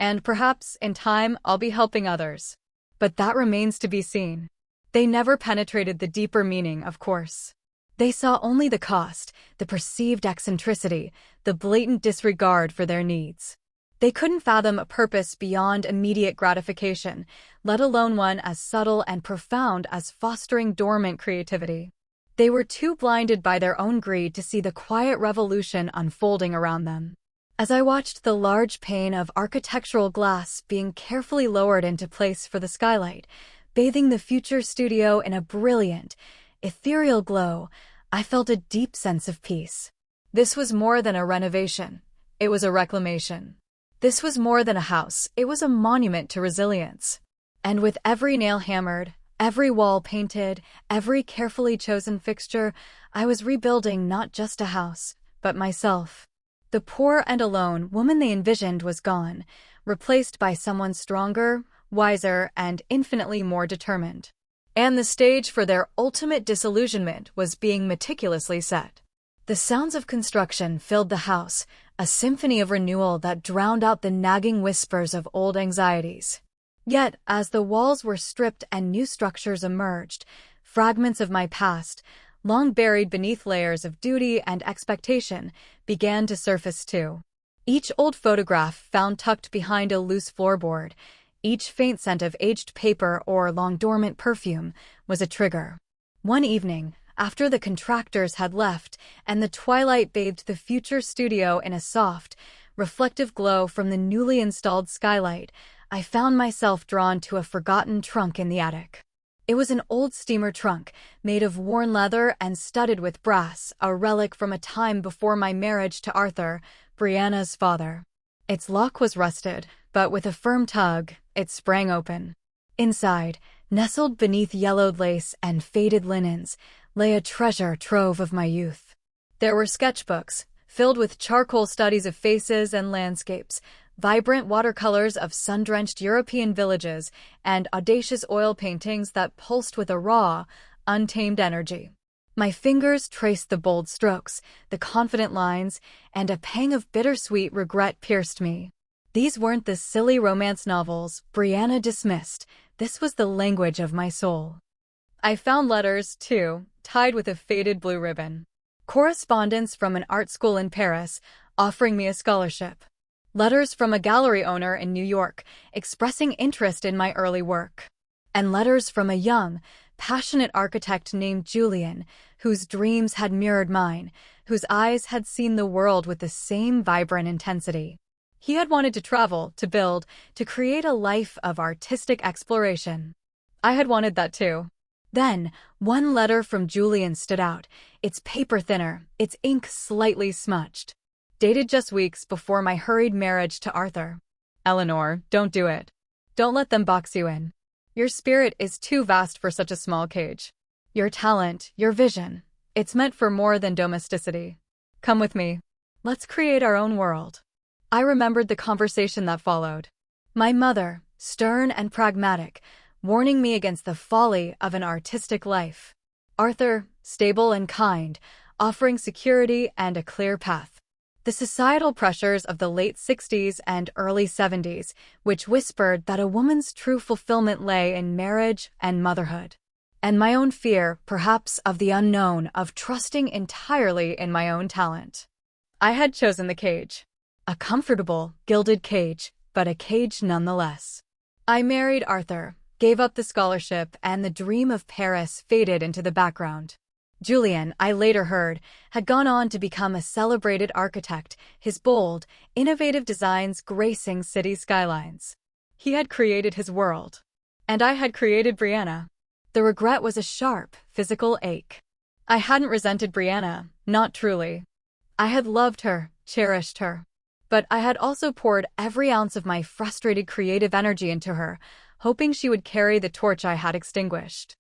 S1: And perhaps, in time, I'll be helping others. But that remains to be seen." They never penetrated the deeper meaning, of course. They saw only the cost, the perceived eccentricity, the blatant disregard for their needs. They couldn't fathom a purpose beyond immediate gratification, let alone one as subtle and profound as fostering dormant creativity. They were too blinded by their own greed to see the quiet revolution unfolding around them. As I watched the large pane of architectural glass being carefully lowered into place for the skylight, bathing the future studio in a brilliant, ethereal glow, I felt a deep sense of peace. This was more than a renovation. It was a reclamation. This was more than a house. It was a monument to resilience. And with every nail hammered, every wall painted, every carefully chosen fixture, I was rebuilding not just a house, but myself. The poor and alone woman they envisioned was gone, replaced by someone stronger, wiser, and infinitely more determined. And the stage for their ultimate disillusionment was being meticulously set. The sounds of construction filled the house, a symphony of renewal that drowned out the nagging whispers of old anxieties. Yet, as the walls were stripped and new structures emerged, fragments of my past, long buried beneath layers of duty and expectation, began to surface too. Each old photograph found tucked behind a loose floorboard, each faint scent of aged paper or long-dormant perfume, was a trigger. One evening, after the contractors had left and the twilight bathed the future studio in a soft, reflective glow from the newly installed skylight, I found myself drawn to a forgotten trunk in the attic. It was an old steamer trunk, made of worn leather and studded with brass, a relic from a time before my marriage to Arthur, Brianna's father. Its lock was rusted, but with a firm tug, it sprang open. Inside, nestled beneath yellowed lace and faded linens, lay a treasure trove of my youth. There were sketchbooks, filled with charcoal studies of faces and landscapes, vibrant watercolors of sun-drenched European villages, and audacious oil paintings that pulsed with a raw, untamed energy. My fingers traced the bold strokes, the confident lines, and a pang of bittersweet regret pierced me. These weren't the silly romance novels Brianna dismissed. This was the language of my soul. I found letters, too, tied with a faded blue ribbon. Correspondence from an art school in Paris, offering me a scholarship. Letters from a gallery owner in New York, expressing interest in my early work. And letters from a young, passionate architect named Julian, whose dreams had mirrored mine, whose eyes had seen the world with the same vibrant intensity. He had wanted to travel, to build, to create a life of artistic exploration. I had wanted that too. Then, one letter from Julian stood out, its paper thinner, its ink slightly smudged. Dated just weeks before my hurried marriage to Arthur. Eleanor, don't do it. Don't let them box you in. Your spirit is too vast for such a small cage. Your talent, your vision, it's meant for more than domesticity. Come with me. Let's create our own world. I remembered the conversation that followed. My mother, stern and pragmatic, warning me against the folly of an artistic life. Arthur, stable and kind, offering security and a clear path. The societal pressures of the late 60s and early 70s, which whispered that a woman's true fulfillment lay in marriage and motherhood. And my own fear, perhaps of the unknown, of trusting entirely in my own talent. I had chosen the cage. A comfortable, gilded cage, but a cage nonetheless. I married Arthur, gave up the scholarship, and the dream of Paris faded into the background. Julian, I later heard, had gone on to become a celebrated architect, his bold, innovative designs gracing city skylines. He had created his world. And I had created Brianna. The regret was a sharp, physical ache. I hadn't resented Brianna, not truly. I had loved her, cherished her. But I had also poured every ounce of my frustrated creative energy into her, hoping she would carry the torch I had extinguished.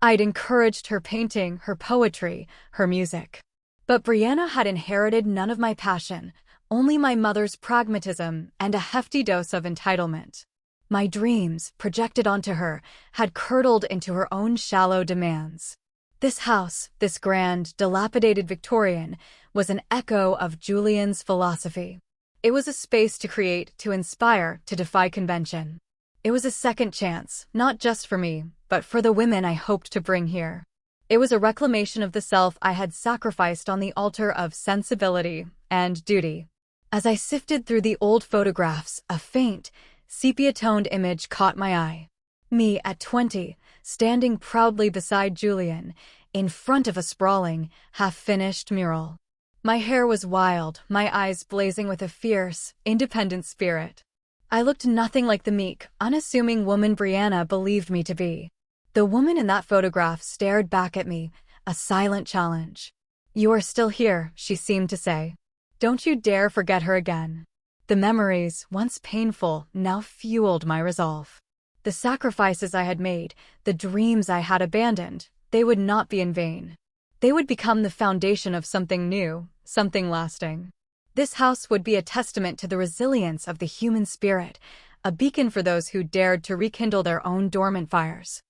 S1: I'd encouraged her painting, her poetry, her music. But Brianna had inherited none of my passion, only my mother's pragmatism and a hefty dose of entitlement. My dreams, projected onto her, had curdled into her own shallow demands. This house, this grand, dilapidated Victorian, was an echo of Julian's philosophy. It was a space to create, to inspire, to defy convention. It was a second chance, not just for me, but for the women I hoped to bring here. It was a reclamation of the self I had sacrificed on the altar of sensibility and duty. As I sifted through the old photographs, a faint, sepia-toned image caught my eye. Me at 20, standing proudly beside Julian, in front of a sprawling, half-finished mural. My hair was wild, my eyes blazing with a fierce, independent spirit. I looked nothing like the meek, unassuming woman Brianna believed me to be. The woman in that photograph stared back at me, a silent challenge. "You are still here," she seemed to say. "Don't you dare forget her again." The memories, once painful, now fueled my resolve. The sacrifices I had made, the dreams I had abandoned, they would not be in vain. They would become the foundation of something new, something lasting. This house would be a testament to the resilience of the human spirit, a beacon for those who dared to rekindle their own dormant fires.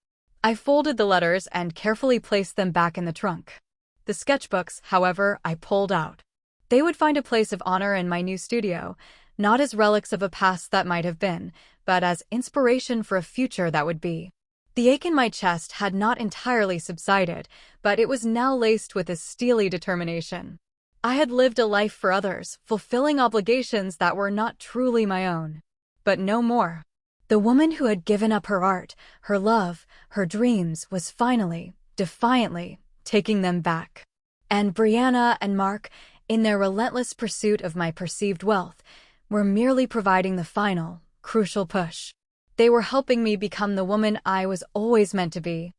S1: I folded the letters and carefully placed them back in the trunk. The sketchbooks, however, I pulled out. They would find a place of honor in my new studio, not as relics of a past that might have been, but as inspiration for a future that would be. The ache in my chest had not entirely subsided, but it was now laced with a steely determination. I had lived a life for others, fulfilling obligations that were not truly my own. But no more. The woman who had given up her art, her love, her dreams was finally, defiantly, taking them back. And Brianna and Mark, in their relentless pursuit of my perceived wealth, were merely providing the final, crucial push. They were helping me become the woman I was always meant to be.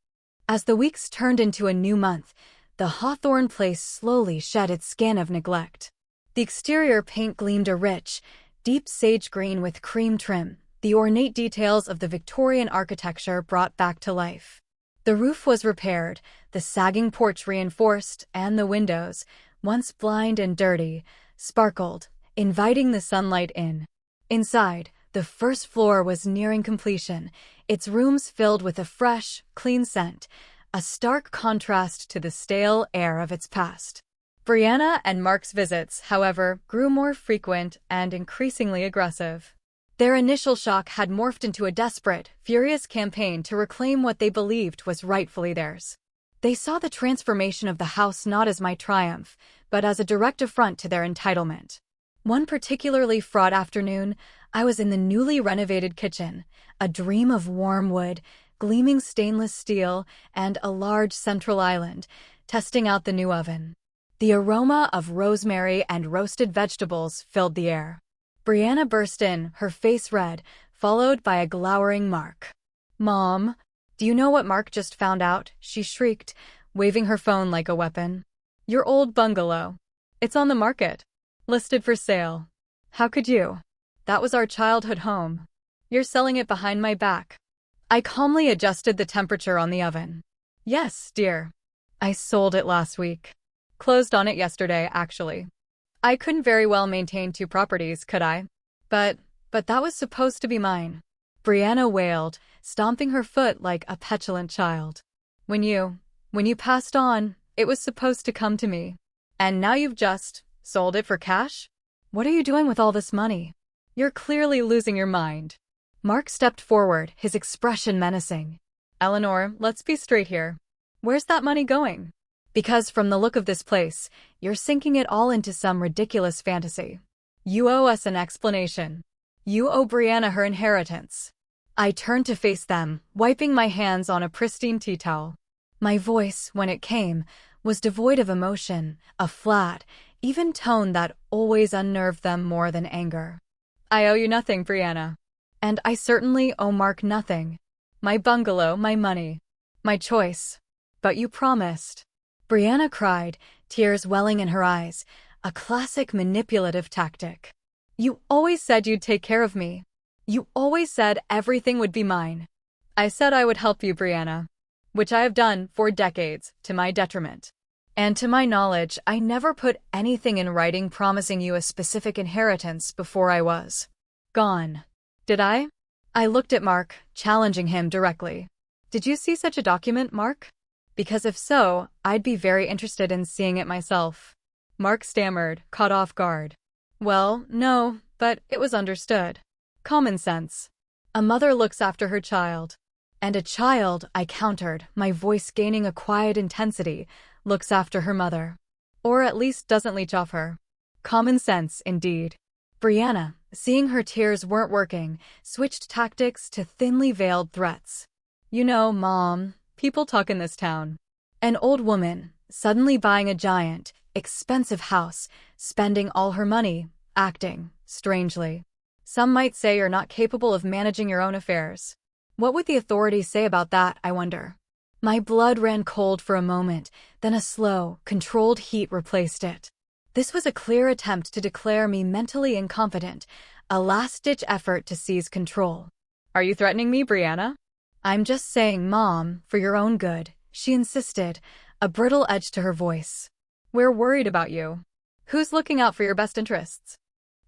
S1: As the weeks turned into a new month, the Hawthorne place slowly shed its skin of neglect. The exterior paint gleamed a rich, deep sage green with cream trim, the ornate details of the Victorian architecture brought back to life. The roof was repaired, the sagging porch reinforced, and the windows, once blind and dirty, sparkled, inviting the sunlight in. Inside, the first floor was nearing completion, its rooms filled with a fresh, clean scent, a stark contrast to the stale air of its past. Brianna and Mark's visits, however, grew more frequent and increasingly aggressive. Their initial shock had morphed into a desperate, furious campaign to reclaim what they believed was rightfully theirs. They saw the transformation of the house not as my triumph, but as a direct affront to their entitlement. One particularly fraught afternoon, I was in the newly renovated kitchen, a dream of warm wood, gleaming stainless steel, and a large central island, testing out the new oven. The aroma of rosemary and roasted vegetables filled the air. Brianna burst in, her face red, followed by a glowering Mark. "Mom, do you know what Mark just found out?" she shrieked, waving her phone like a weapon. "Your old bungalow. It's on the market. Listed for sale. How could you? That was our childhood home. You're selling it behind my back." I calmly adjusted the temperature on the oven. "Yes, dear. I sold it last week. Closed on it yesterday, actually. I couldn't very well maintain two properties, could I? But that was supposed to be mine." Brianna wailed, stomping her foot like a petulant child. When you passed on, it was supposed to come to me. And now you've just sold it for cash? What are you doing with all this money? You're clearly losing your mind." Mark stepped forward, his expression menacing. "Eleanor, let's be straight here. Where's that money going? Because from the look of this place, you're sinking it all into some ridiculous fantasy. You owe us an explanation. You owe Brianna her inheritance." I turned to face them, wiping my hands on a pristine tea towel. My voice, when it came, was devoid of emotion, a flat, even tone that always unnerved them more than anger. "I owe you nothing, Brianna. And I certainly owe Mark nothing. My bungalow, my money, my choice. But you promised." Brianna cried, tears welling in her eyes, a classic manipulative tactic. "You always said you'd take care of me. You always said everything would be mine." "I said I would help you, Brianna. Which I have done for decades, to my detriment. And to my knowledge, I never put anything in writing promising you a specific inheritance before I was gone. Did I?" I looked at Mark, challenging him directly. "Did you see such a document, Mark? Because if so, I'd be very interested in seeing it myself." Mark stammered, caught off guard. "Well, no, but it was understood. Common sense. A mother looks after her child. And a child," I countered, my voice gaining a quiet intensity, "looks after her mother. Or at least doesn't leech off her. Common sense, indeed." Brianna, seeing her tears weren't working, switched tactics to thinly veiled threats. "You know, Mom, people talk in this town. An old woman, suddenly buying a giant, expensive house, spending all her money, acting strangely. Some might say you're not capable of managing your own affairs. What would the authorities say about that, I wonder?" My blood ran cold for a moment, then a slow, controlled heat replaced it. This was a clear attempt to declare me mentally incompetent, a last-ditch effort to seize control. "Are you threatening me, Brianna?" "I'm just saying, Mom, for your own good," she insisted, a brittle edge to her voice. "We're worried about you. Who's looking out for your best interests?"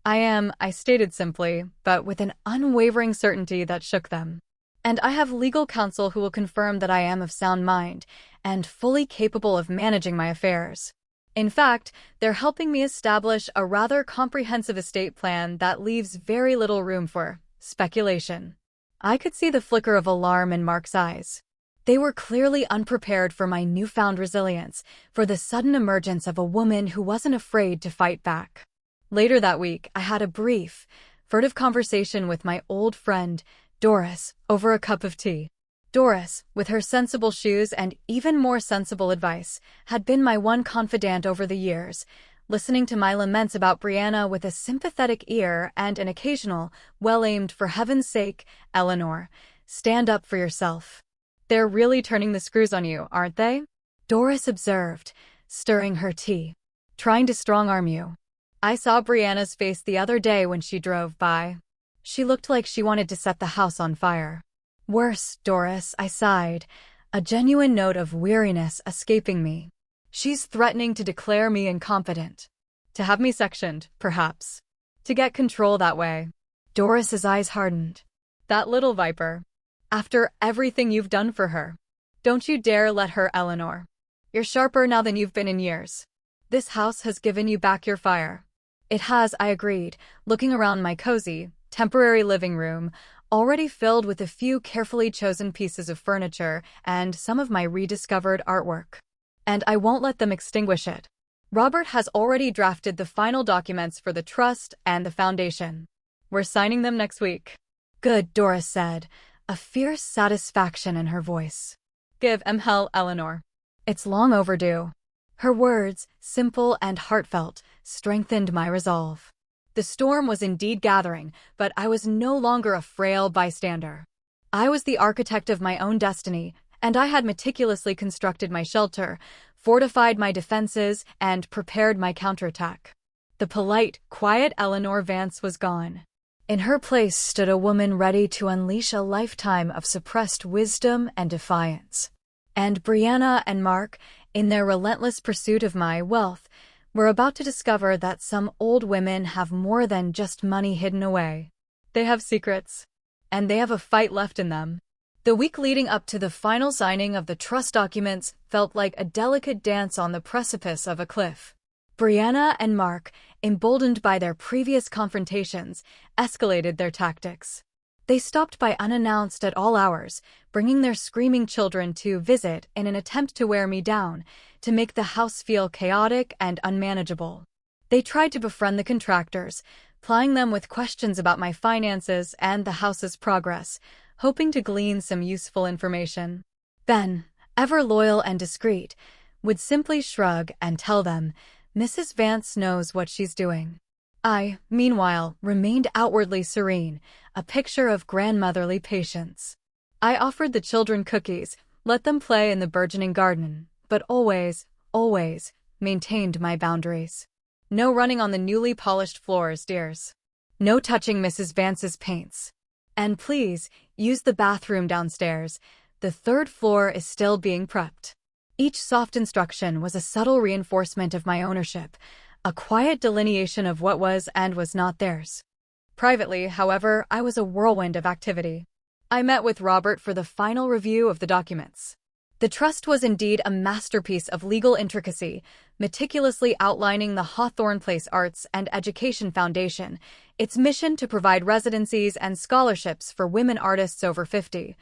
S1: I stated simply, but with an unwavering certainty that shook them. "And I have legal counsel who will confirm that I am of sound mind and fully capable of managing my affairs." In fact, they're helping me establish a rather comprehensive estate plan that leaves very little room for speculation. I could see the flicker of alarm in Mark's eyes. They were clearly unprepared for my newfound resilience, for the sudden emergence of a woman who wasn't afraid to fight back. Later that week, I had a brief, furtive conversation with my old friend, Doris, over a cup of tea. Doris, with her sensible shoes and even more sensible advice, had been my one confidant over the years, listening to my laments about Brianna with a sympathetic ear and an occasional, well-aimed for heaven's sake, Eleanor, stand up for yourself. They're really turning the screws on you, aren't they? Doris observed, stirring her tea. Trying to strong-arm you. I saw Brianna's face the other day when she drove by. She looked like she wanted to set the house on fire. Worse, Doris, I sighed, a genuine note of weariness escaping me. She's threatening to declare me incompetent. To have me sectioned, perhaps. To get control that way. Doris's eyes hardened. That little viper. After everything you've done for her. Don't you dare let her, Eleanor. You're sharper now than you've been in years. This house has given you back your fire. It has, I agreed, looking around my cozy, temporary living room, already filled with a few carefully chosen pieces of furniture and some of my rediscovered artwork. And I won't let them extinguish it. Robert has already drafted the final documents for the trust and the foundation. We're signing them next week. Good, Doris said, a fierce satisfaction in her voice. Give 'em hell, Eleanor. It's long overdue. Her words, simple and heartfelt, strengthened my resolve. The storm was indeed gathering, but I was no longer a frail bystander. I was the architect of my own destiny, and I had meticulously constructed my shelter, fortified my defenses, and prepared my counterattack. The polite, quiet Eleanor Vance was gone. In her place stood a woman ready to unleash a lifetime of suppressed wisdom and defiance. And Brianna and Mark, in their relentless pursuit of my wealth, were about to discover that some old women have more than just money hidden away. They have secrets, and they have a fight left in them. The week leading up to the final signing of the trust documents felt like a delicate dance on the precipice of a cliff. Brianna and Mark, emboldened by their previous confrontations, escalated their tactics. They stopped by unannounced at all hours, bringing their screaming children to visit in an attempt to wear me down, to make the house feel chaotic and unmanageable. They tried to befriend the contractors, plying them with questions about my finances and the house's progress, hoping to glean some useful information. Ben, ever loyal and discreet, would simply shrug and tell them, Mrs. Vance knows what she's doing. I, meanwhile, remained outwardly serene, a picture of grandmotherly patience. I offered the children cookies, let them play in the burgeoning garden, but always, always, maintained my boundaries. No running on the newly polished floors, dears. No touching Mrs. Vance's paints. And please, use the bathroom downstairs. The third floor is still being prepped. Each soft instruction was a subtle reinforcement of my ownership, a quiet delineation of what was and was not theirs. Privately, however, I was a whirlwind of activity. I met with Robert for the final review of the documents. The trust was indeed a masterpiece of legal intricacy, meticulously outlining the Hawthorne Place Arts and Education Foundation, its mission to provide residencies and scholarships for women artists over 50,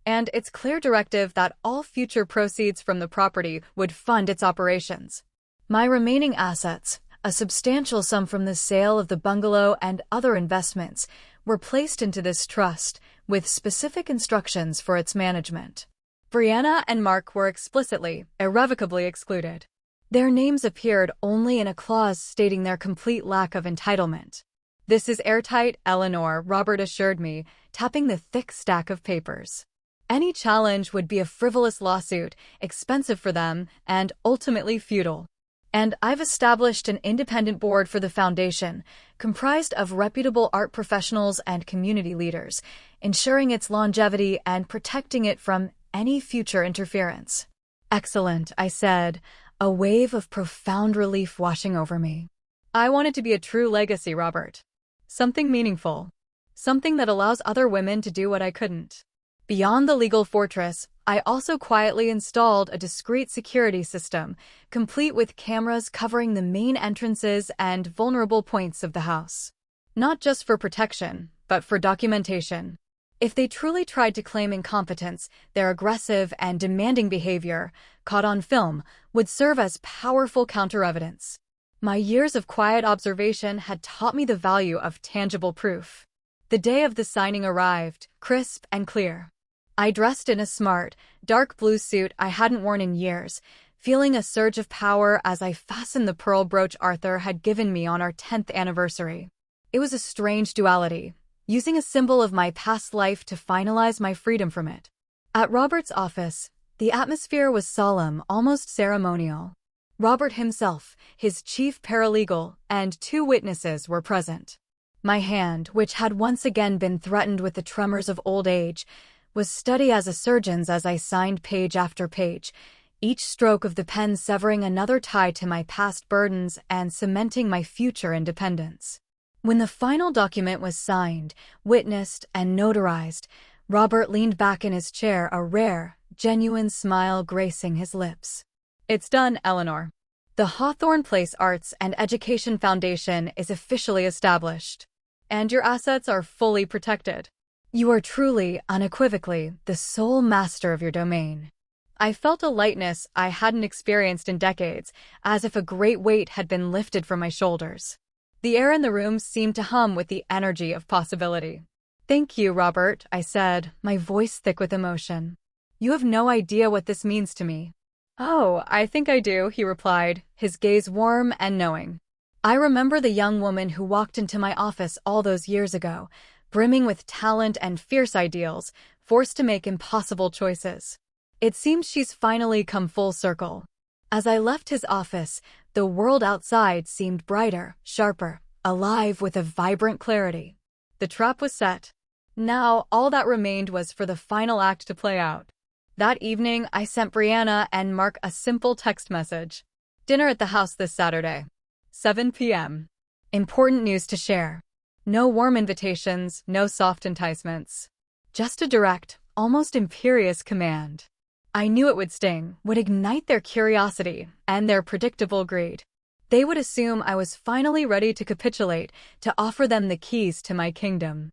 S1: and its clear directive that all future proceeds from the property would fund its operations. My remaining assets, a substantial sum from the sale of the bungalow and other investments, were placed into this trust, with specific instructions for its management. Brianna and Mark were explicitly, irrevocably excluded. Their names appeared only in a clause stating their complete lack of entitlement. This is airtight, Eleanor, Robert assured me, tapping the thick stack of papers. Any challenge would be a frivolous lawsuit, expensive for them, and ultimately futile. And I've established an independent board for the foundation, comprised of reputable art professionals and community leaders, ensuring its longevity and protecting it from any future interference. Excellent, I said, a wave of profound relief washing over me. I want it to be a true legacy, Robert. Something meaningful. Something that allows other women to do what I couldn't. Beyond the legal fortress, I also quietly installed a discreet security system, complete with cameras covering the main entrances and vulnerable points of the house. Not just for protection, but for documentation. If they truly tried to claim incompetence, their aggressive and demanding behavior, caught on film, would serve as powerful counter-evidence. My years of quiet observation had taught me the value of tangible proof. The day of the signing arrived, crisp and clear. I dressed in a smart, dark blue suit I hadn't worn in years, feeling a surge of power as I fastened the pearl brooch Arthur had given me on our 10th anniversary. It was a strange duality, using a symbol of my past life to finalize my freedom from it. At Robert's office, the atmosphere was solemn, almost ceremonial. Robert himself, his chief paralegal, and 2 witnesses were present. My hand, which had once again been threatened with the tremors of old age, was steady as a surgeon's as I signed page after page, each stroke of the pen severing another tie to my past burdens and cementing my future independence. When the final document was signed, witnessed, and notarized, Robert leaned back in his chair, a rare, genuine smile gracing his lips. "It's done, Eleanor. The Hawthorne Place Arts and Education Foundation is officially established, and your assets are fully protected. You are truly, unequivocally, the sole master of your domain." I felt a lightness I hadn't experienced in decades, as if a great weight had been lifted from my shoulders. The air in the room seemed to hum with the energy of possibility. "Thank you, Robert," I said, my voice thick with emotion. "You have no idea what this means to me." "Oh, I think I do," he replied, his gaze warm and knowing. I remember the young woman who walked into my office all those years ago, brimming with talent and fierce ideals, forced to make impossible choices. It seems she's finally come full circle. As I left his office, the world outside seemed brighter, sharper, alive with a vibrant clarity. The trap was set. Now, all that remained was for the final act to play out. That evening, I sent Brianna and Mark a simple text message. "Dinner at the house this Saturday. 7 p.m. Important news to share. No warm invitations, no soft enticements. Just a direct, almost imperious command." I knew it would sting, would ignite their curiosity and their predictable greed. They would assume I was finally ready to capitulate, to offer them the keys to my kingdom.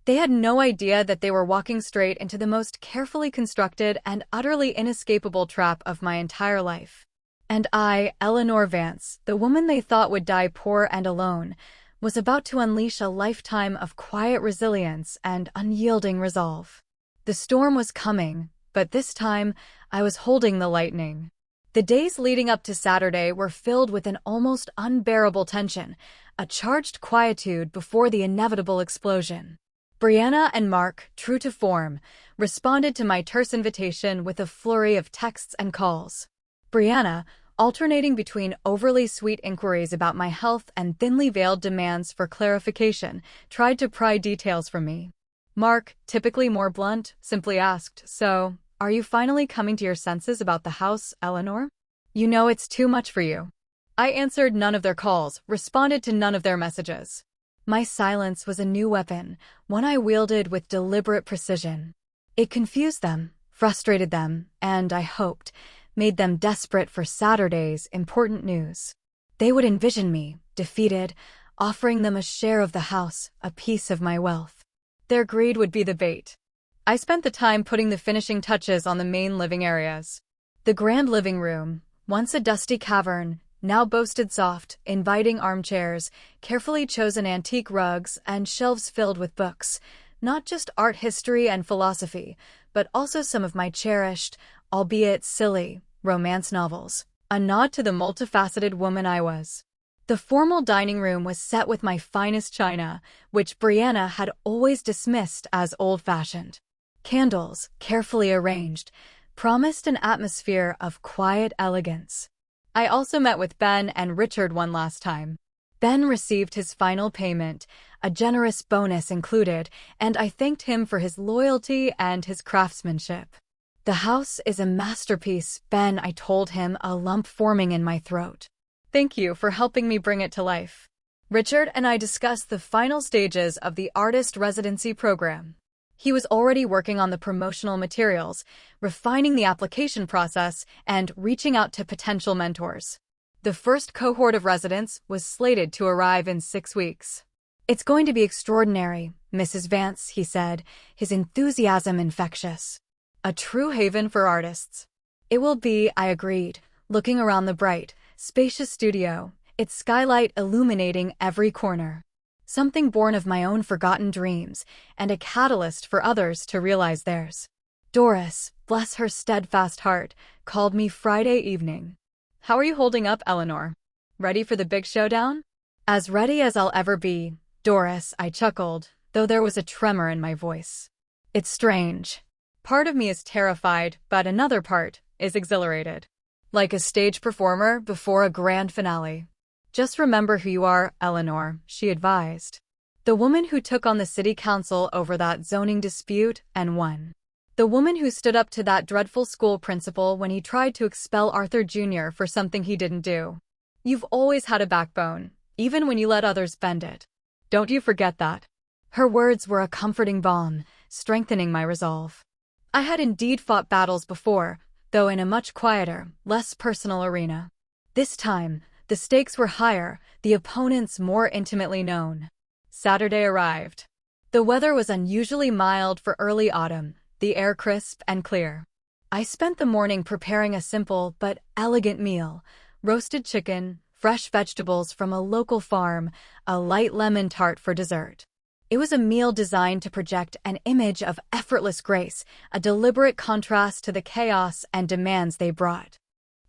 S1: They had no idea that they were walking straight into the most carefully constructed and utterly inescapable trap of my entire life. And I, Eleanor Vance, the woman they thought would die poor and alone, was about to unleash a lifetime of quiet resilience and unyielding resolve. The storm was coming, but this time I was holding the lightning. The days leading up to Saturday were filled with an almost unbearable tension, a charged quietude before the inevitable explosion. Brianna and Mark, true to form, responded to my terse invitation with a flurry of texts and calls. Brianna, alternating between overly sweet inquiries about my health and thinly veiled demands for clarification, tried to pry details from me. Mark, typically more blunt, simply asked, "So, are you finally coming to your senses about the house, Eleanor? You know it's too much for you." I answered none of their calls, responded to none of their messages. My silence was a new weapon, one I wielded with deliberate precision. It confused them, frustrated them, and, I hoped, made them desperate for Saturday's important news. They would envision me, defeated, offering them a share of the house, a piece of my wealth. Their greed would be the bait. I spent the time putting the finishing touches on the main living areas. The grand living room, once a dusty cavern, now boasted soft, inviting armchairs, carefully chosen antique rugs, and shelves filled with books, not just art history and philosophy, but also some of my cherished, albeit silly, romance novels, a nod to the multifaceted woman I was. The formal dining room was set with my finest china, which Brianna had always dismissed as old-fashioned. Candles, carefully arranged, promised an atmosphere of quiet elegance. I also met with Ben and Richard one last time. Ben received his final payment, a generous bonus included, and I thanked him for his loyalty and his craftsmanship. "The house is a masterpiece, Ben," I told him, a lump forming in my throat. "Thank you for helping me bring it to life." Richard and I discussed the final stages of the artist residency program. He was already working on the promotional materials, refining the application process, and reaching out to potential mentors. The first cohort of residents was slated to arrive in 6 weeks. "It's going to be extraordinary, Mrs. Vance," he said, his enthusiasm infectious. "A true haven for artists." "It will be," I agreed, looking around the bright, spacious studio, its skylight illuminating every corner. Something born of my own forgotten dreams, and a catalyst for others to realize theirs. Doris, bless her steadfast heart, called me Friday evening. "How are you holding up, Eleanor? Ready for the big showdown?" "As ready as I'll ever be, Doris," I chuckled, though there was a tremor in my voice. "It's strange. Part of me is terrified, but another part is exhilarated. Like a stage performer before a grand finale." "Just remember who you are, Eleanor," she advised. "The woman who took on the city council over that zoning dispute and won. The woman who stood up to that dreadful school principal when he tried to expel Arthur Jr. for something he didn't do. You've always had a backbone, even when you let others bend it. Don't you forget that." Her words were a comforting balm, strengthening my resolve. I had indeed fought battles before, though in a much quieter, less personal arena. This time, the stakes were higher, the opponents more intimately known. Saturday arrived. The weather was unusually mild for early autumn, the air crisp and clear. I spent the morning preparing a simple but elegant meal: roasted chicken, fresh vegetables from a local farm, a light lemon tart for dessert. It was a meal designed to project an image of effortless grace, a deliberate contrast to the chaos and demands they brought.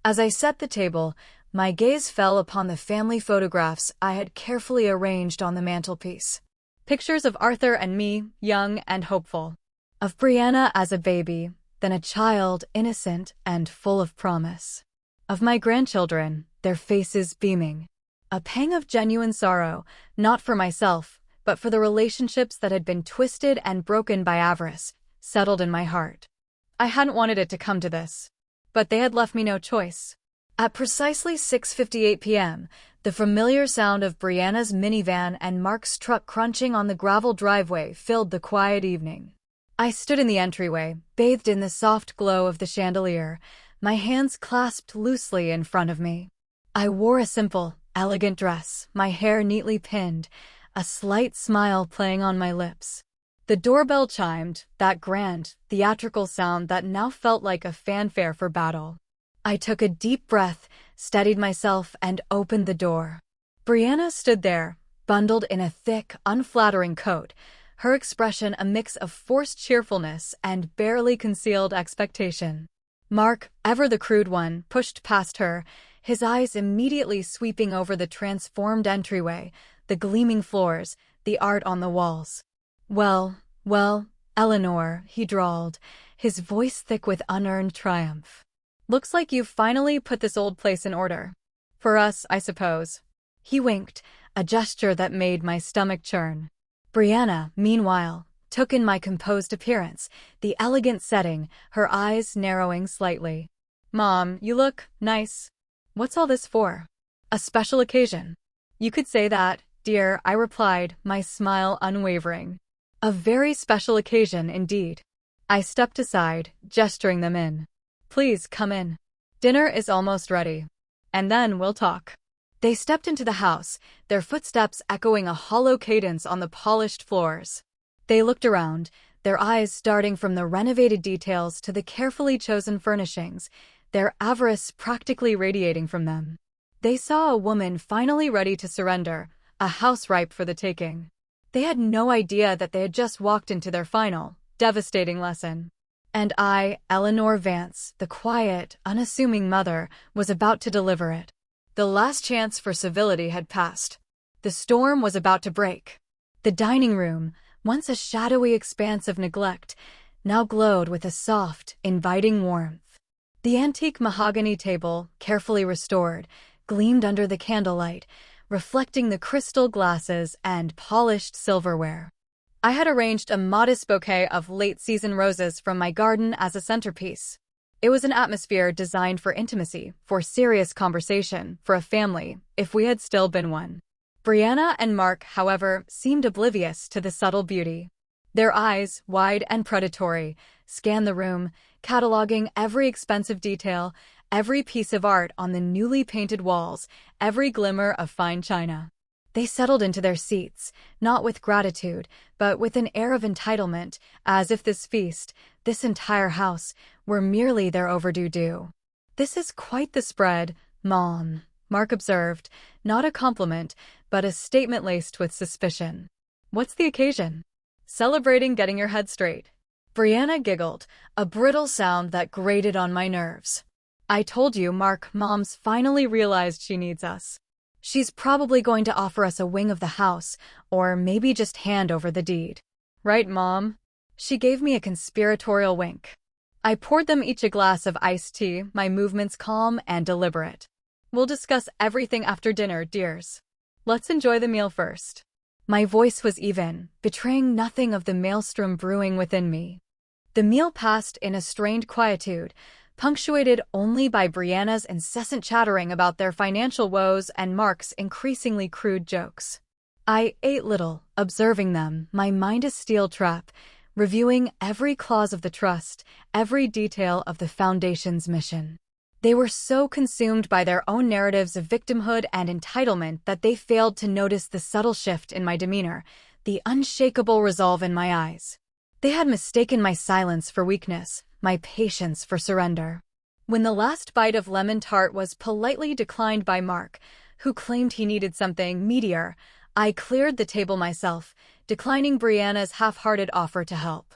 S1: As I set the table, my gaze fell upon the family photographs I had carefully arranged on the mantelpiece. Pictures of Arthur and me, young and hopeful. Of Brianna as a baby, then a child, innocent and full of promise. Of my grandchildren, their faces beaming. A pang of genuine sorrow, not for myself, but for the relationships that had been twisted and broken by avarice, settled in my heart. I hadn't wanted it to come to this, but they had left me no choice. At precisely 6:58 p.m., the familiar sound of Brianna's minivan and Mark's truck crunching on the gravel driveway filled the quiet evening. I stood in the entryway, bathed in the soft glow of the chandelier, my hands clasped loosely in front of me. I wore a simple, elegant dress, my hair neatly pinned, a slight smile playing on my lips. The doorbell chimed, that grand, theatrical sound that now felt like a fanfare for battle. I took a deep breath, steadied myself, and opened the door. Brianna stood there, bundled in a thick, unflattering coat, her expression a mix of forced cheerfulness and barely concealed expectation. Mark, ever the crude one, pushed past her, his eyes immediately sweeping over the transformed entryway, the gleaming floors, the art on the walls. Well, Eleanor," he drawled, his voice thick with unearned triumph. "Looks like you've finally put this old place in order. For us, I suppose." He winked, a gesture that made my stomach churn. Brianna, meanwhile, took in my composed appearance, the elegant setting, her eyes narrowing slightly. "Mom, you look nice. What's all this for? A special occasion?" "You could say that, dear," I replied, my smile unwavering. "A very special occasion indeed." I stepped aside, gesturing them in. "Please come in. Dinner is almost ready. And then we'll talk." They stepped into the house, their footsteps echoing a hollow cadence on the polished floors. They looked around, their eyes darting from the renovated details to the carefully chosen furnishings, their avarice practically radiating from them. They saw a woman finally ready to surrender, a house ripe for the taking. They had no idea that they had just walked into their final, devastating lesson. And I, Eleanor Vance, the quiet, unassuming mother, was about to deliver it. The last chance for civility had passed. The storm was about to break. The dining room, once a shadowy expanse of neglect, now glowed with a soft, inviting warmth. The antique mahogany table, carefully restored, gleamed under the candlelight, reflecting the crystal glasses and polished silverware. I had arranged a modest bouquet of late-season roses from my garden as a centerpiece. It was an atmosphere designed for intimacy, for serious conversation, for a family, if we had still been one. Brianna and Mark, however, seemed oblivious to the subtle beauty. Their eyes, wide and predatory, scanned the room, cataloging every expensive detail, every piece of art on the newly painted walls, every glimmer of fine china. They settled into their seats, not with gratitude, but with an air of entitlement, as if this feast, this entire house, were merely their overdue due. "This is quite the spread, Mom," Mark observed, not a compliment, but a statement laced with suspicion. "What's the occasion?" "Celebrating getting your head straight." Brianna giggled, a brittle sound that grated on my nerves. "I told you, Mark, Mom's finally realized she needs us. She's probably going to offer us a wing of the house, or maybe just hand over the deed." "Right, Mom?" She gave me a conspiratorial wink. I poured them each a glass of iced tea, my movements calm and deliberate. "We'll discuss everything after dinner, dears. Let's enjoy the meal first." My voice was even, betraying nothing of the maelstrom brewing within me. The meal passed in a strained quietude, punctuated only by Brianna's incessant chattering about their financial woes and Mark's increasingly crude jokes. I ate little, observing them, my mind a steel trap, reviewing every clause of the trust, every detail of the Foundation's mission. They were so consumed by their own narratives of victimhood and entitlement that they failed to notice the subtle shift in my demeanor, the unshakable resolve in my eyes. They had mistaken my silence for weakness, my patience for surrender. When the last bite of lemon tart was politely declined by Mark, who claimed he needed something meatier, I cleared the table myself, declining Brianna's half-hearted offer to help.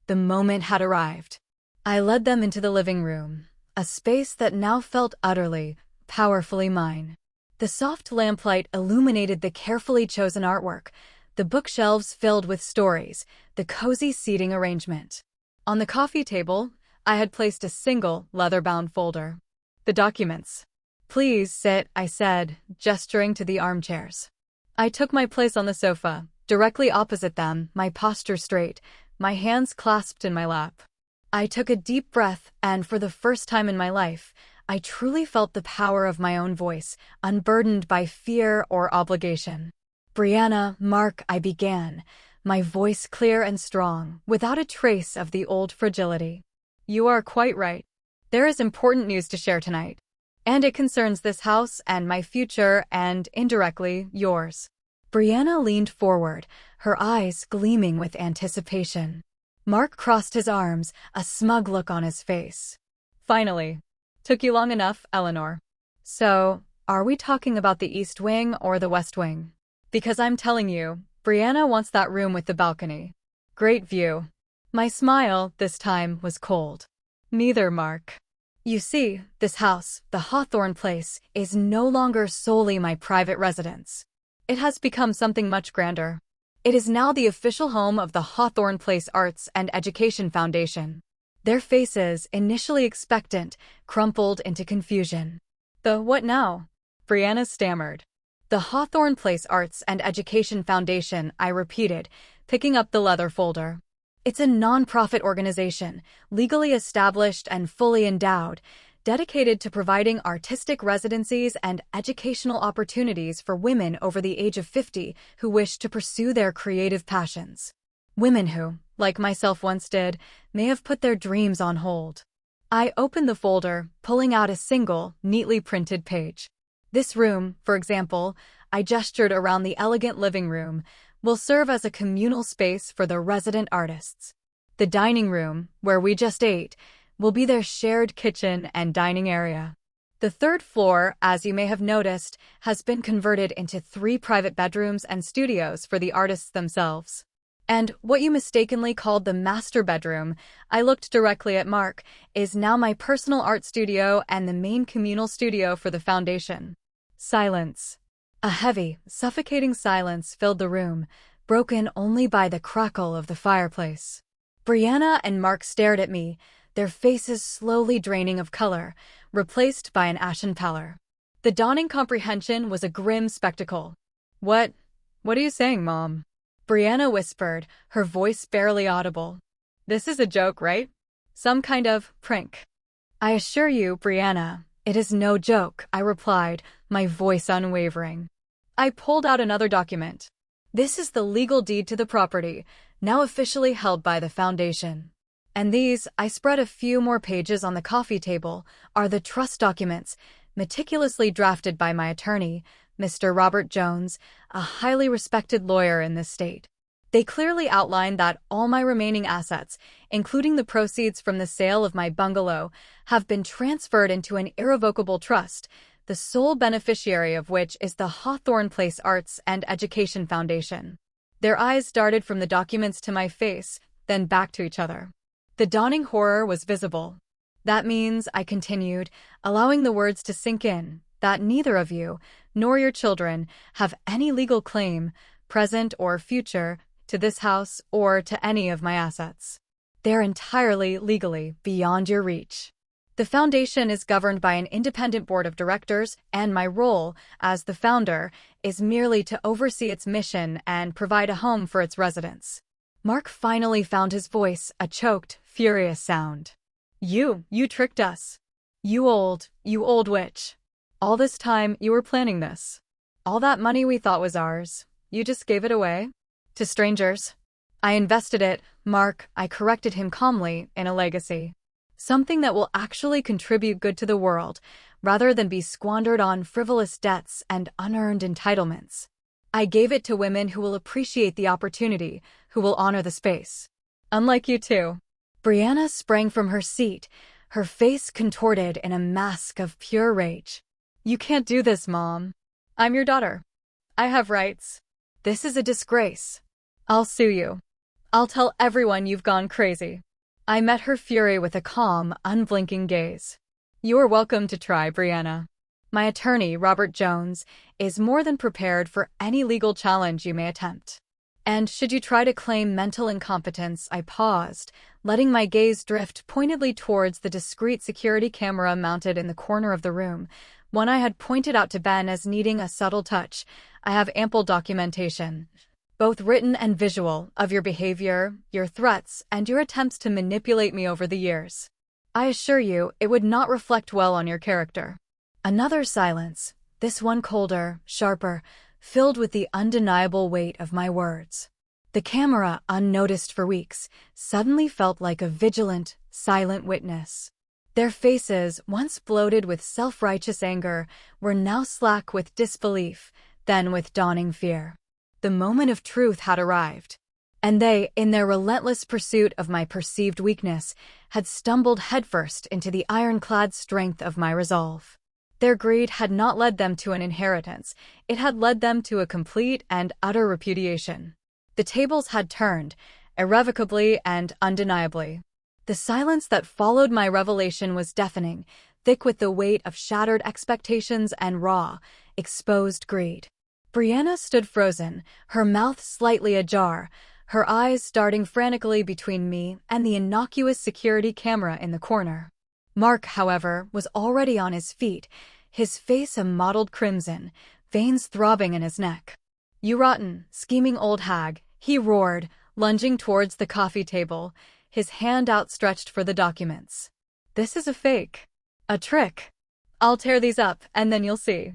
S1: The moment had arrived. I led them into the living room, a space that now felt utterly, powerfully mine. The soft lamplight illuminated the carefully chosen artwork, the bookshelves filled with stories, the cozy seating arrangement. On the coffee table, I had placed a single, leather-bound folder. "The documents." "Please sit," I said, gesturing to the armchairs. I took my place on the sofa, directly opposite them, my posture straight, my hands clasped in my lap. I took a deep breath, and for the first time in my life, I truly felt the power of my own voice, unburdened by fear or obligation. "Brianna, Mark," I began, my voice clear and strong, without a trace of the old fragility. "You are quite right. There is important news to share tonight. And it concerns this house and my future and, indirectly, yours." Brianna leaned forward, her eyes gleaming with anticipation. Mark crossed his arms, a smug look on his face. "Finally. Took you long enough, Eleanor. So, are we talking about the East Wing or the West Wing? Because I'm telling you, Brianna wants that room with the balcony. Great view." My smile, this time, was cold. "Neither, Mark. You see, this house, the Hawthorne Place, is no longer solely my private residence. It has become something much grander. It is now the official home of the Hawthorne Place Arts and Education Foundation." Their faces, initially expectant, crumpled into confusion. "The what now?" Brianna stammered. "The Hawthorne Place Arts and Education Foundation," I repeated, picking up the leather folder. "It's a non-profit organization, legally established and fully endowed, dedicated to providing artistic residencies and educational opportunities for women over the age of 50 who wish to pursue their creative passions. Women who, like myself once did, may have put their dreams on hold." I opened the folder, pulling out a single, neatly printed page. "This room, for example," I gestured around the elegant living room, "will serve as a communal space for the resident artists. The dining room, where we just ate, will be their shared kitchen and dining area. The third floor, as you may have noticed, has been converted into 3 private bedrooms and studios for the artists themselves. And what you mistakenly called the master bedroom," I looked directly at Mark, "is now my personal art studio and the main communal studio for the foundation." Silence. A heavy, suffocating silence filled the room, broken only by the crackle of the fireplace. Brianna and Mark stared at me, their faces slowly draining of color, replaced by an ashen pallor. The dawning comprehension was a grim spectacle. What are you saying, Mom?" Brianna whispered, her voice barely audible. "This is a joke, right? Some kind of prank." "I assure you, Brianna, it is no joke," I replied, my voice unwavering. I pulled out another document. "This is the legal deed to the property, now officially held by the Foundation. And these, I spread a few more pages on the coffee table, are the trust documents, meticulously drafted by my attorney, Mr. Robert Jones, a highly respected lawyer in this state. They clearly outline that all my remaining assets, including the proceeds from the sale of my bungalow, have been transferred into an irrevocable trust, the sole beneficiary of which is the Hawthorne Place Arts and Education Foundation. Their eyes darted from the documents to my face, then back to each other. The dawning horror was visible. That means, I continued, allowing the words to sink in, that neither of you, nor your children, have any legal claim, present or future, to this house or to any of my assets. They're entirely legally beyond your reach. The foundation is governed by an independent board of directors, and my role, as the founder, is merely to oversee its mission and provide a home for its residents. Mark finally found his voice, a choked, furious sound. You tricked us. You old witch. All this time, you were planning this. All that money we thought was ours, you just gave it away? To strangers. I invested it, Mark, I corrected him calmly, in a legacy. Something that will actually contribute good to the world, rather than be squandered on frivolous debts and unearned entitlements. I gave it to women who will appreciate the opportunity, who will honor the space. Unlike you two. Brianna sprang from her seat, her face contorted in a mask of pure rage. You can't do this, Mom. I'm your daughter. I have rights. This is a disgrace. I'll sue you. I'll tell everyone you've gone crazy. I met her fury with a calm, unblinking gaze. You are welcome to try, Brianna. My attorney, Robert Jones, is more than prepared for any legal challenge you may attempt. And should you try to claim mental incompetence, I paused, letting my gaze drift pointedly towards the discreet security camera mounted in the corner of the room, one I had pointed out to Ben as needing a subtle touch. I have ample documentation, both written and visual, of your behavior, your threats, and your attempts to manipulate me over the years. I assure you, it would not reflect well on your character. Another silence, this one colder, sharper, filled with the undeniable weight of my words. The camera, unnoticed for weeks, suddenly felt like a vigilant, silent witness. Their faces, once bloated with self-righteous anger, were now slack with disbelief, then with dawning fear. The moment of truth had arrived. And they, in their relentless pursuit of my perceived weakness, had stumbled headfirst into the ironclad strength of my resolve. Their greed had not led them to an inheritance, it had led them to a complete and utter repudiation. The tables had turned, irrevocably and undeniably. The silence that followed my revelation was deafening, thick with the weight of shattered expectations and raw, exposed greed. Brianna stood frozen, her mouth slightly ajar, her eyes darting frantically between me and the innocuous security camera in the corner. Mark, however, was already on his feet, his face a mottled crimson, veins throbbing in his neck. You rotten, scheming old hag, he roared, lunging towards the coffee table, his hand outstretched for the documents. This is a fake. A trick. I'll tear these up, and then you'll see.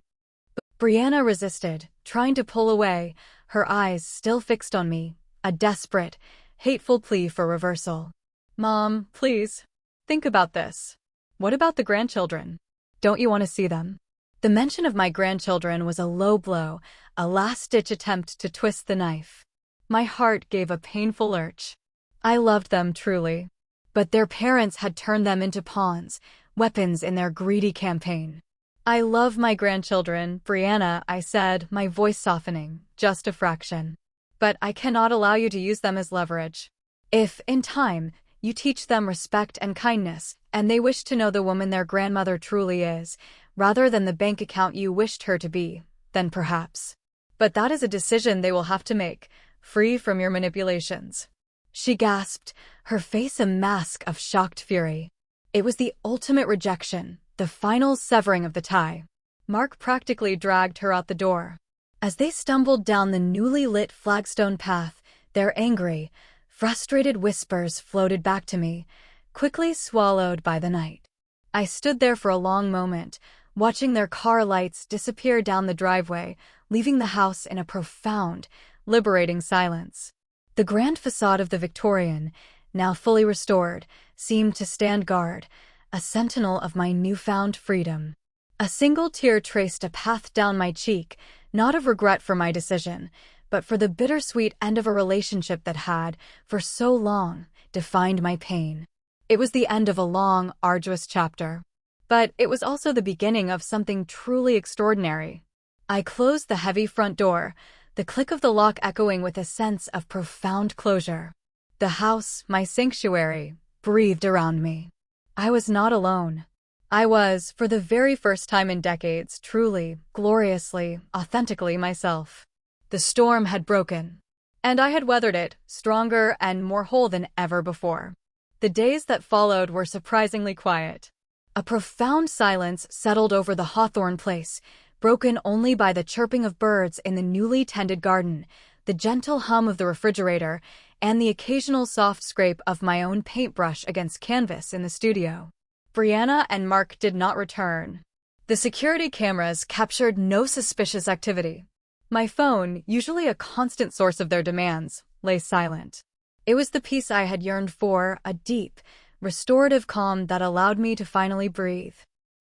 S1: Brianna resisted, trying to pull away, her eyes still fixed on me, a desperate, hateful plea for reversal. Mom, please. Think about this. What about the grandchildren? Don't you want to see them? The mention of my grandchildren was a low blow, a last-ditch attempt to twist the knife. My heart gave a painful lurch. I loved them truly. But their parents had turned them into pawns, weapons in their greedy campaign. I love my grandchildren, Brianna, I said, my voice softening, just a fraction. But I cannot allow you to use them as leverage. If, in time, you teach them respect and kindness, and they wish to know the woman their grandmother truly is, rather than the bank account you wished her to be, then perhaps. But that is a decision they will have to make, free from your manipulations. She gasped, her face a mask of shocked fury. It was the ultimate rejection, the final severing of the tie. Mark practically dragged her out the door. As they stumbled down the newly lit flagstone path, their angry, frustrated whispers floated back to me, quickly swallowed by the night. I stood there for a long moment, watching their car lights disappear down the driveway, leaving the house in a profound, liberating silence. The grand facade of the Victorian, now fully restored, seemed to stand guard, a sentinel of my newfound freedom. A single tear traced a path down my cheek, not of regret for my decision, but for the bittersweet end of a relationship that had, for so long, defined my pain. It was the end of a long, arduous chapter. But it was also the beginning of something truly extraordinary. I closed the heavy front door, the click of the lock echoing with a sense of profound closure. The house, my sanctuary, breathed around me. I was not alone. I was, for the very first time in decades, truly, gloriously, authentically myself. The storm had broken, and I had weathered it, stronger and more whole than ever before. The days that followed were surprisingly quiet. A profound silence settled over the Hawthorne place, broken only by the chirping of birds in the newly tended garden, the gentle hum of the refrigerator, and the occasional soft scrape of my own paintbrush against canvas in the studio. Brianna and Mark did not return. The security cameras captured no suspicious activity. My phone, usually a constant source of their demands, lay silent. It was the peace I had yearned for, a deep, restorative calm that allowed me to finally breathe.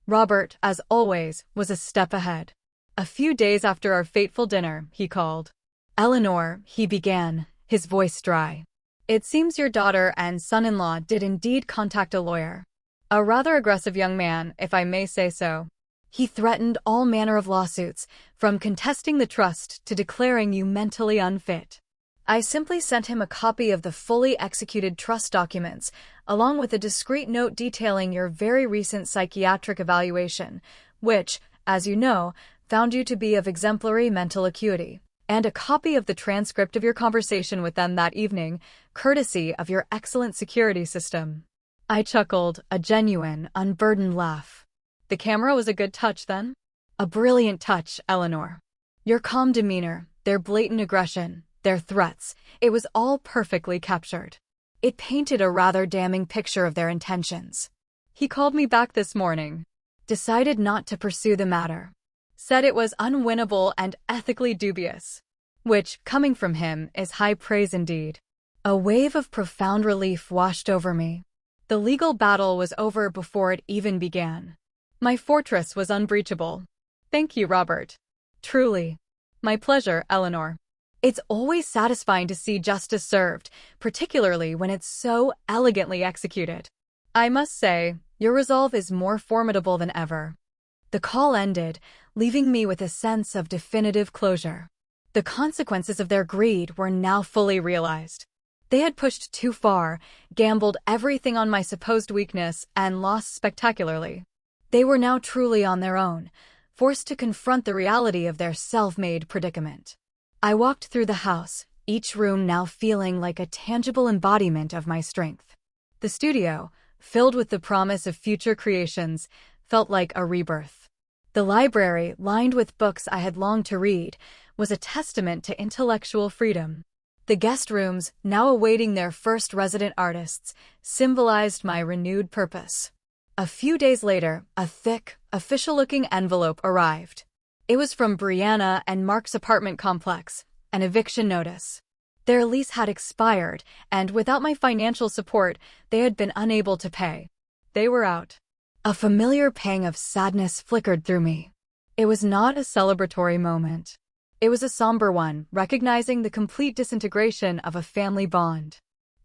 S1: Robert, as always, was a step ahead. A few days after our fateful dinner, he called. "Eleanor," he began, his voice dry. "It seems your daughter and son-in-law did indeed contact a lawyer. A rather aggressive young man, if I may say so. He threatened all manner of lawsuits, from contesting the trust to declaring you mentally unfit. I simply sent him a copy of the fully executed trust documents, along with a discreet note detailing your very recent psychiatric evaluation, which, as you know, found you to be of exemplary mental acuity, and a copy of the transcript of your conversation with them that evening, courtesy of your excellent security system." I chuckled, a genuine, unburdened laugh. "The camera was a good touch, then?" "A brilliant touch, Eleanor. Your calm demeanor, their blatant aggression, their threats, it was all perfectly captured. It painted a rather damning picture of their intentions." He called me back this morning. Decided not to pursue the matter. Said it was unwinnable and ethically dubious. Which, coming from him, is high praise indeed. A wave of profound relief washed over me. The legal battle was over before it even began. My fortress was unbreachable. Thank you, Robert. Truly. My pleasure, Eleanor. It's always satisfying to see justice served, particularly when it's so elegantly executed. I must say, your resolve is more formidable than ever." The call ended, leaving me with a sense of definitive closure. The consequences of their greed were now fully realized. They had pushed too far, gambled everything on my supposed weakness, and lost spectacularly. They were now truly on their own, forced to confront the reality of their self-made predicament. I walked through the house, each room now feeling like a tangible embodiment of my strength. The studio, filled with the promise of future creations, felt like a rebirth. The library, lined with books I had longed to read, was a testament to intellectual freedom. The guest rooms, now awaiting their first resident artists, symbolized my renewed purpose. A few days later, a thick, official-looking envelope arrived. It was from Brianna and Mark's apartment complex, an eviction notice. Their lease had expired, and without my financial support, they had been unable to pay. They were out. A familiar pang of sadness flickered through me. It was not a celebratory moment. It was a somber one, recognizing the complete disintegration of a family bond.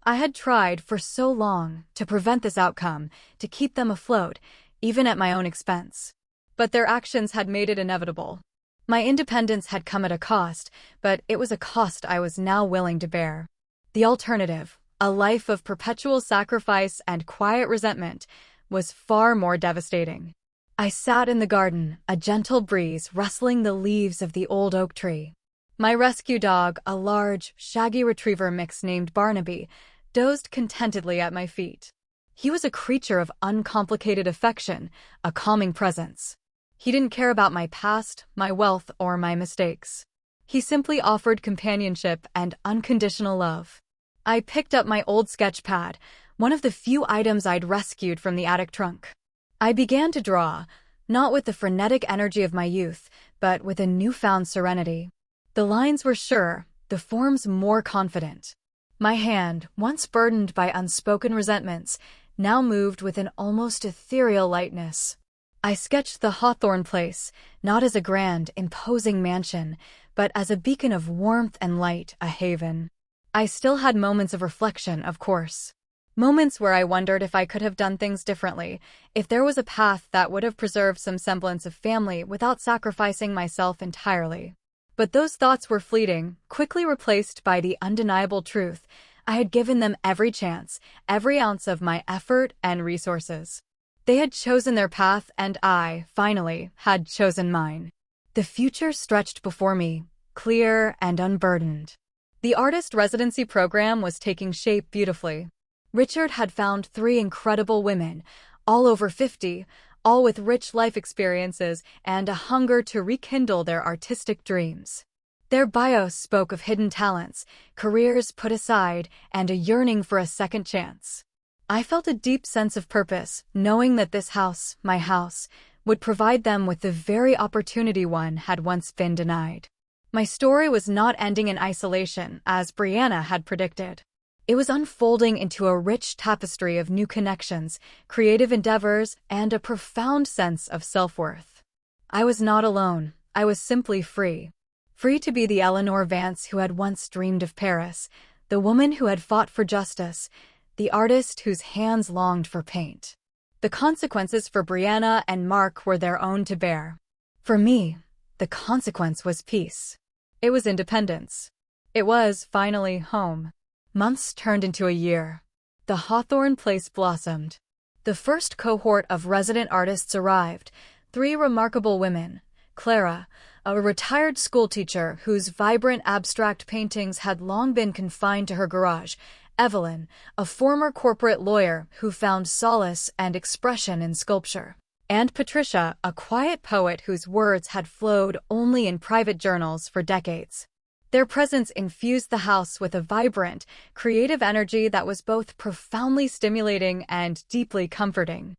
S1: I had tried for so long to prevent this outcome, to keep them afloat, even at my own expense. But their actions had made it inevitable. My independence had come at a cost, but it was a cost I was now willing to bear. The alternative, a life of perpetual sacrifice and quiet resentment, was far more devastating. I sat in the garden, a gentle breeze rustling the leaves of the old oak tree. My rescue dog, a large, shaggy retriever mix named Barnaby, dozed contentedly at my feet. He was a creature of uncomplicated affection, a calming presence. He didn't care about my past, my wealth, or my mistakes. He simply offered companionship and unconditional love. I picked up my old sketch pad, one of the few items I'd rescued from the attic trunk. I began to draw, not with the frenetic energy of my youth, but with a newfound serenity. The lines were sure, the forms more confident. My hand, once burdened by unspoken resentments, now moved with an almost ethereal lightness. I sketched the Hawthorne Place, not as a grand, imposing mansion, but as a beacon of warmth and light, a haven. I still had moments of reflection, of course. Moments where I wondered if I could have done things differently, if there was a path that would have preserved some semblance of family without sacrificing myself entirely. But those thoughts were fleeting, quickly replaced by the undeniable truth. I had given them every chance, every ounce of my effort and resources. They had chosen their path, and I, finally, had chosen mine. The future stretched before me, clear and unburdened. The artist residency program was taking shape beautifully. Richard had found 3 incredible women, all over 50, all with rich life experiences and a hunger to rekindle their artistic dreams. Their bios spoke of hidden talents, careers put aside, and a yearning for a second chance. I felt a deep sense of purpose, knowing that this house, my house, would provide them with the very opportunity one had once been denied. My story was not ending in isolation, as Brianna had predicted. It was unfolding into a rich tapestry of new connections, creative endeavors, and a profound sense of self-worth. I was not alone. I was simply free. Free to be the Eleanor Vance who had once dreamed of Paris, the woman who had fought for justice, the artist whose hands longed for paint. The consequences for Brianna and Mark were their own to bear. For me, the consequence was peace. It was independence. It was, finally, home. Months turned into a year. The Hawthorne Place blossomed. The first cohort of resident artists arrived, 3 remarkable women. Clara, a retired schoolteacher whose vibrant abstract paintings had long been confined to her garage. Evelyn, a former corporate lawyer who found solace and expression in sculpture. And Patricia, a quiet poet whose words had flowed only in private journals for decades. Their presence infused the house with a vibrant, creative energy that was both profoundly stimulating and deeply comforting.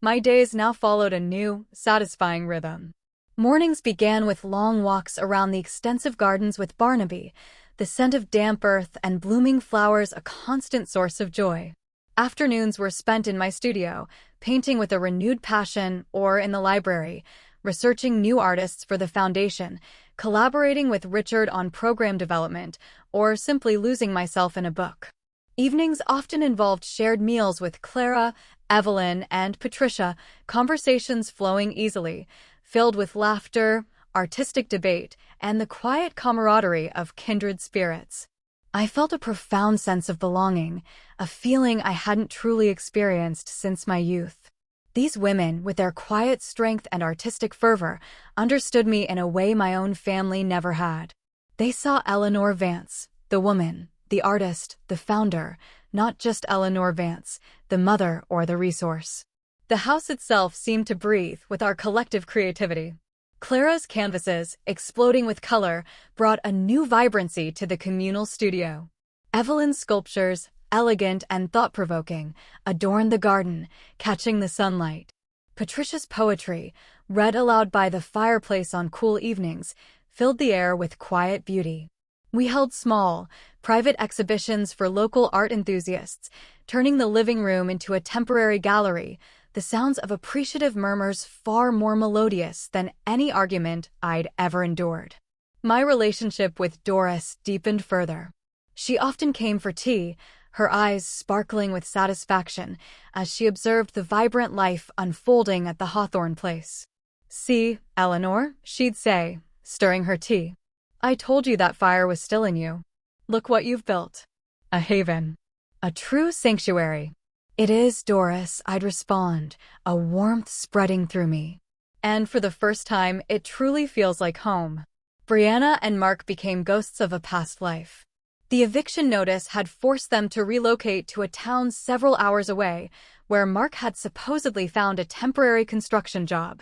S1: My days now followed a new, satisfying rhythm. Mornings began with long walks around the extensive gardens with Barnaby, the scent of damp earth and blooming flowers a constant source of joy. Afternoons were spent in my studio, painting with a renewed passion, or in the library, researching new artists for the foundation, collaborating with Richard on program development, or simply losing myself in a book. Evenings often involved shared meals with Clara, Evelyn, and Patricia, conversations flowing easily, filled with laughter, artistic debate, and the quiet camaraderie of kindred spirits. I felt a profound sense of belonging, a feeling I hadn't truly experienced since my youth. These women, with their quiet strength and artistic fervor, understood me in a way my own family never had. They saw Eleanor Vance, the woman, the artist, the founder, not just Eleanor Vance, the mother or the resource. The house itself seemed to breathe with our collective creativity. Clara's canvases, exploding with color, brought a new vibrancy to the communal studio. Evelyn's sculptures, elegant and thought-provoking, adorned the garden, catching the sunlight. Patricia's poetry, read aloud by the fireplace on cool evenings, filled the air with quiet beauty. We held small, private exhibitions for local art enthusiasts, turning the living room into a temporary gallery, the sounds of appreciative murmurs far more melodious than any argument I'd ever endured. My relationship with Doris deepened further. She often came for tea, her eyes sparkling with satisfaction as she observed the vibrant life unfolding at the Hawthorne Place. "See, Eleanor," she'd say, stirring her tea. "I told you that fire was still in you. Look what you've built. A haven. A true sanctuary." "It is, Doris," I'd respond, a warmth spreading through me. And for the first time, it truly feels like home. Brianna and Mark became ghosts of a past life. The eviction notice had forced them to relocate to a town several hours away, where Mark had supposedly found a temporary construction job.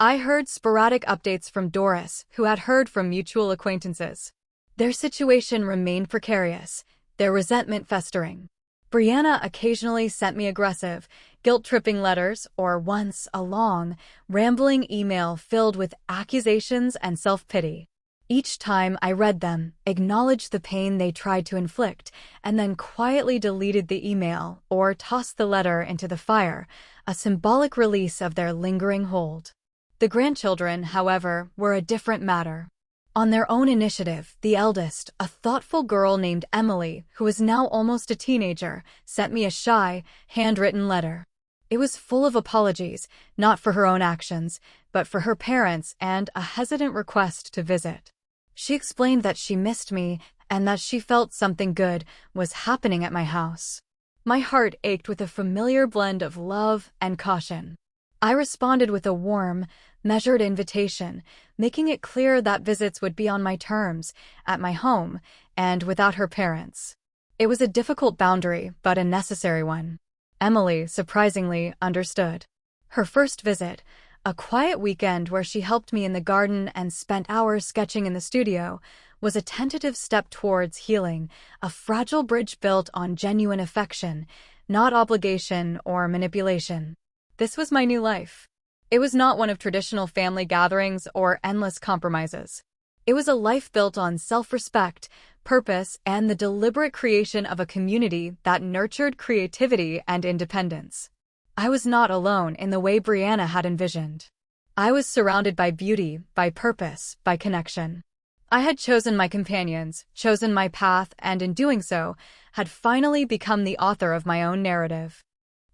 S1: I heard sporadic updates from Doris, who had heard from mutual acquaintances. Their situation remained precarious, their resentment festering. Brianna occasionally sent me aggressive, guilt-tripping letters, or once a long, rambling email filled with accusations and self-pity. Each time I read them, acknowledged the pain they tried to inflict, and then quietly deleted the email or tossed the letter into the fire, a symbolic release of their lingering hold. The grandchildren, however, were a different matter. On their own initiative, the eldest, a thoughtful girl named Emily, who was now almost a teenager, sent me a shy, handwritten letter. It was full of apologies, not for her own actions, but for her parents and a hesitant request to visit. She explained that she missed me and that she felt something good was happening at my house. My heart ached with a familiar blend of love and caution. I responded with a warm, measured invitation, making it clear that visits would be on my terms, at my home, and without her parents. It was a difficult boundary, but a necessary one. Emily, surprisingly, understood. Her first visit, a quiet weekend where she helped me in the garden and spent hours sketching in the studio, was a tentative step towards healing, a fragile bridge built on genuine affection, not obligation or manipulation. This was my new life. It was not one of traditional family gatherings or endless compromises. It was a life built on self-respect, purpose, and the deliberate creation of a community that nurtured creativity and independence. I was not alone in the way Brianna had envisioned. I was surrounded by beauty, by purpose, by connection. I had chosen my companions, chosen my path, and in doing so, had finally become the author of my own narrative.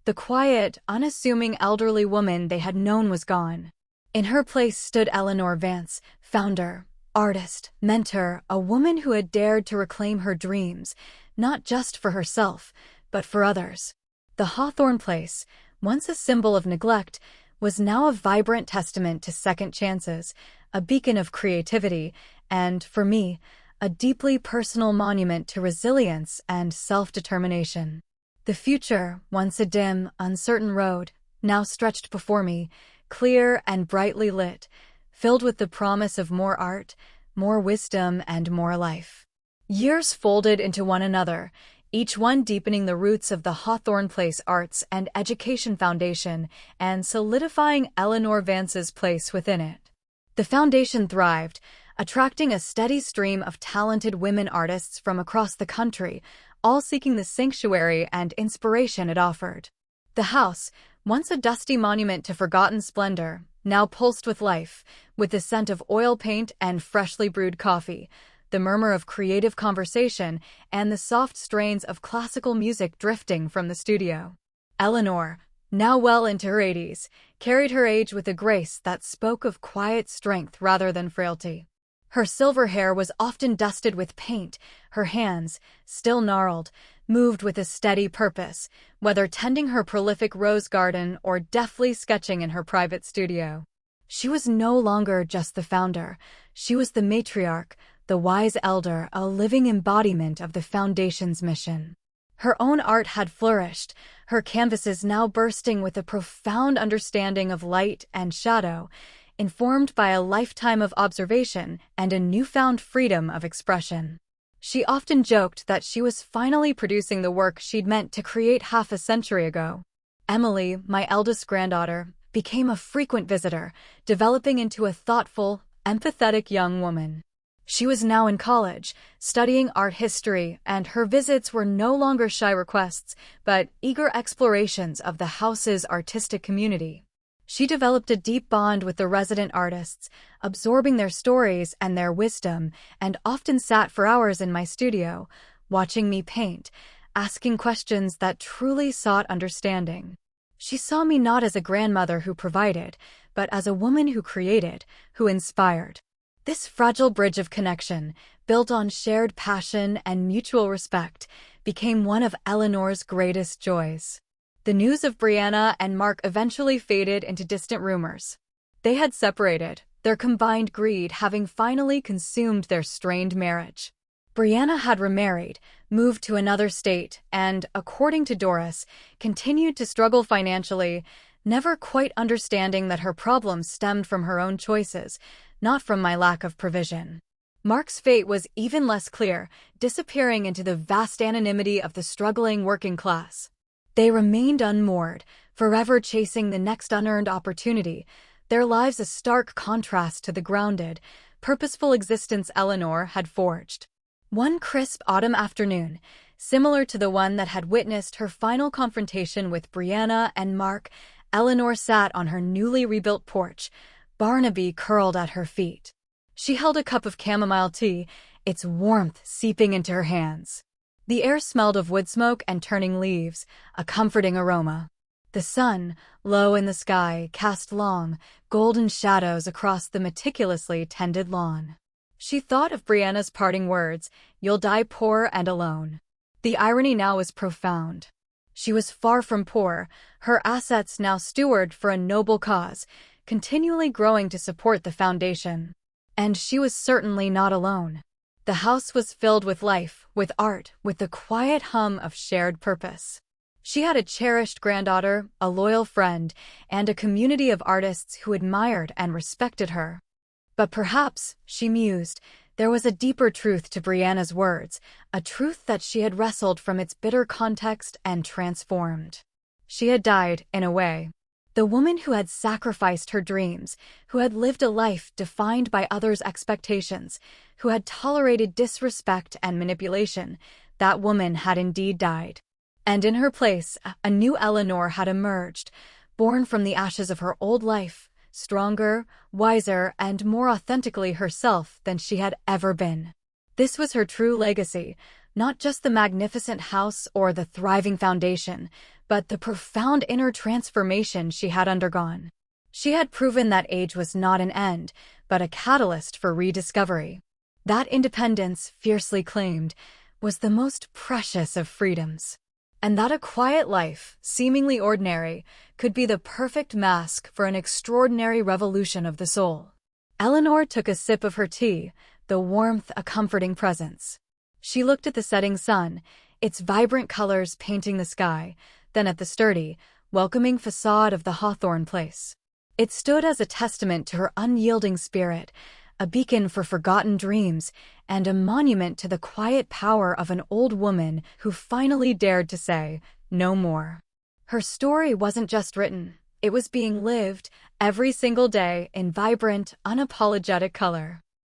S1: The quiet, unassuming elderly woman they had known was gone. In her place stood Eleanor Vance, founder, artist, mentor, a woman who had dared to reclaim her dreams, not just for herself, but for others. The Hawthorne Place, once a symbol of neglect, was now a vibrant testament to second chances, a beacon of creativity, and, for me, a deeply personal monument to resilience and self-determination. The future, once a dim, uncertain road, now stretched before me, clear and brightly lit, filled with the promise of more art, more wisdom, and more life. Years folded into one another, each one deepening the roots of the Hawthorne Place Arts and Education Foundation and solidifying Eleanor Vance's place within it. The foundation thrived, attracting a steady stream of talented women artists from across the country, all seeking the sanctuary and inspiration it offered. The house, once a dusty monument to forgotten splendor, now pulsed with life, with the scent of oil paint and freshly brewed coffee, the murmur of creative conversation, and the soft strains of classical music drifting from the studio. Eleanor, now well into her 80s, carried her age with a grace that spoke of quiet strength rather than frailty. Her silver hair was often dusted with paint, her hands, still gnarled, moved with a steady purpose, whether tending her prolific rose garden or deftly sketching in her private studio. She was no longer just the founder, she was the matriarch, the wise elder, a living embodiment of the foundation's mission. Her own art had flourished, her canvases now bursting with a profound understanding of light and shadow, informed by a lifetime of observation and a newfound freedom of expression. She often joked that she was finally producing the work she'd meant to create half a century ago. Emily, my eldest granddaughter, became a frequent visitor, developing into a thoughtful, empathetic young woman. She was now in college, studying art history, and her visits were no longer shy requests, but eager explorations of the house's artistic community. She developed a deep bond with the resident artists, absorbing their stories and their wisdom, and often sat for hours in my studio, watching me paint, asking questions that truly sought understanding. She saw me not as a grandmother who provided, but as a woman who created, who inspired. This fragile bridge of connection, built on shared passion and mutual respect, became one of Eleanor's greatest joys. The news of Brianna and Mark eventually faded into distant rumors. They had separated, their combined greed having finally consumed their strained marriage. Brianna had remarried, moved to another state, and, according to Doris, continued to struggle financially, never quite understanding that her problems stemmed from her own choices, not from my lack of provision. Mark's fate was even less clear, disappearing into the vast anonymity of the struggling working class. They remained unmoored, forever chasing the next unearned opportunity, their lives a stark contrast to the grounded, purposeful existence Eleanor had forged. One crisp autumn afternoon, similar to the one that had witnessed her final confrontation with Brianna and Mark, Eleanor sat on her newly rebuilt porch, Barnaby curled at her feet. She held a cup of chamomile tea, its warmth seeping into her hands. The air smelled of wood smoke and turning leaves, a comforting aroma. The sun, low in the sky, cast long, golden shadows across the meticulously tended lawn. She thought of Brianna's parting words, "You'll die poor and alone." The irony now was profound. She was far from poor, her assets now steward for a noble cause, continually growing to support the foundation. And she was certainly not alone. The house was filled with life, with art, with the quiet hum of shared purpose. She had a cherished granddaughter, a loyal friend, and a community of artists who admired and respected her. But perhaps, she mused, there was a deeper truth to Brianna's words, a truth that she had wrestled from its bitter context and transformed. She had died, in a way. The woman who had sacrificed her dreams, who had lived a life defined by others' expectations, who had tolerated disrespect and manipulation, that woman had indeed died. And in her place, a new Eleanor had emerged, born from the ashes of her old life, stronger, wiser, and more authentically herself than she had ever been. This was her true legacy, not just the magnificent house or the thriving foundation, but the profound inner transformation she had undergone. She had proven that age was not an end, but a catalyst for rediscovery. That independence, fiercely claimed, was the most precious of freedoms. And that a quiet life, seemingly ordinary, could be the perfect mask for an extraordinary revolution of the soul. Eleanor took a sip of her tea, the warmth a comforting presence. She looked at the setting sun, its vibrant colors painting the sky, then at the sturdy, welcoming facade of the Hawthorne place. It stood as a testament to her unyielding spirit, a beacon for forgotten dreams, and a monument to the quiet power of an old woman who finally dared to say, "No more." Her story wasn't just written, it was being lived, every single day, in vibrant, unapologetic color.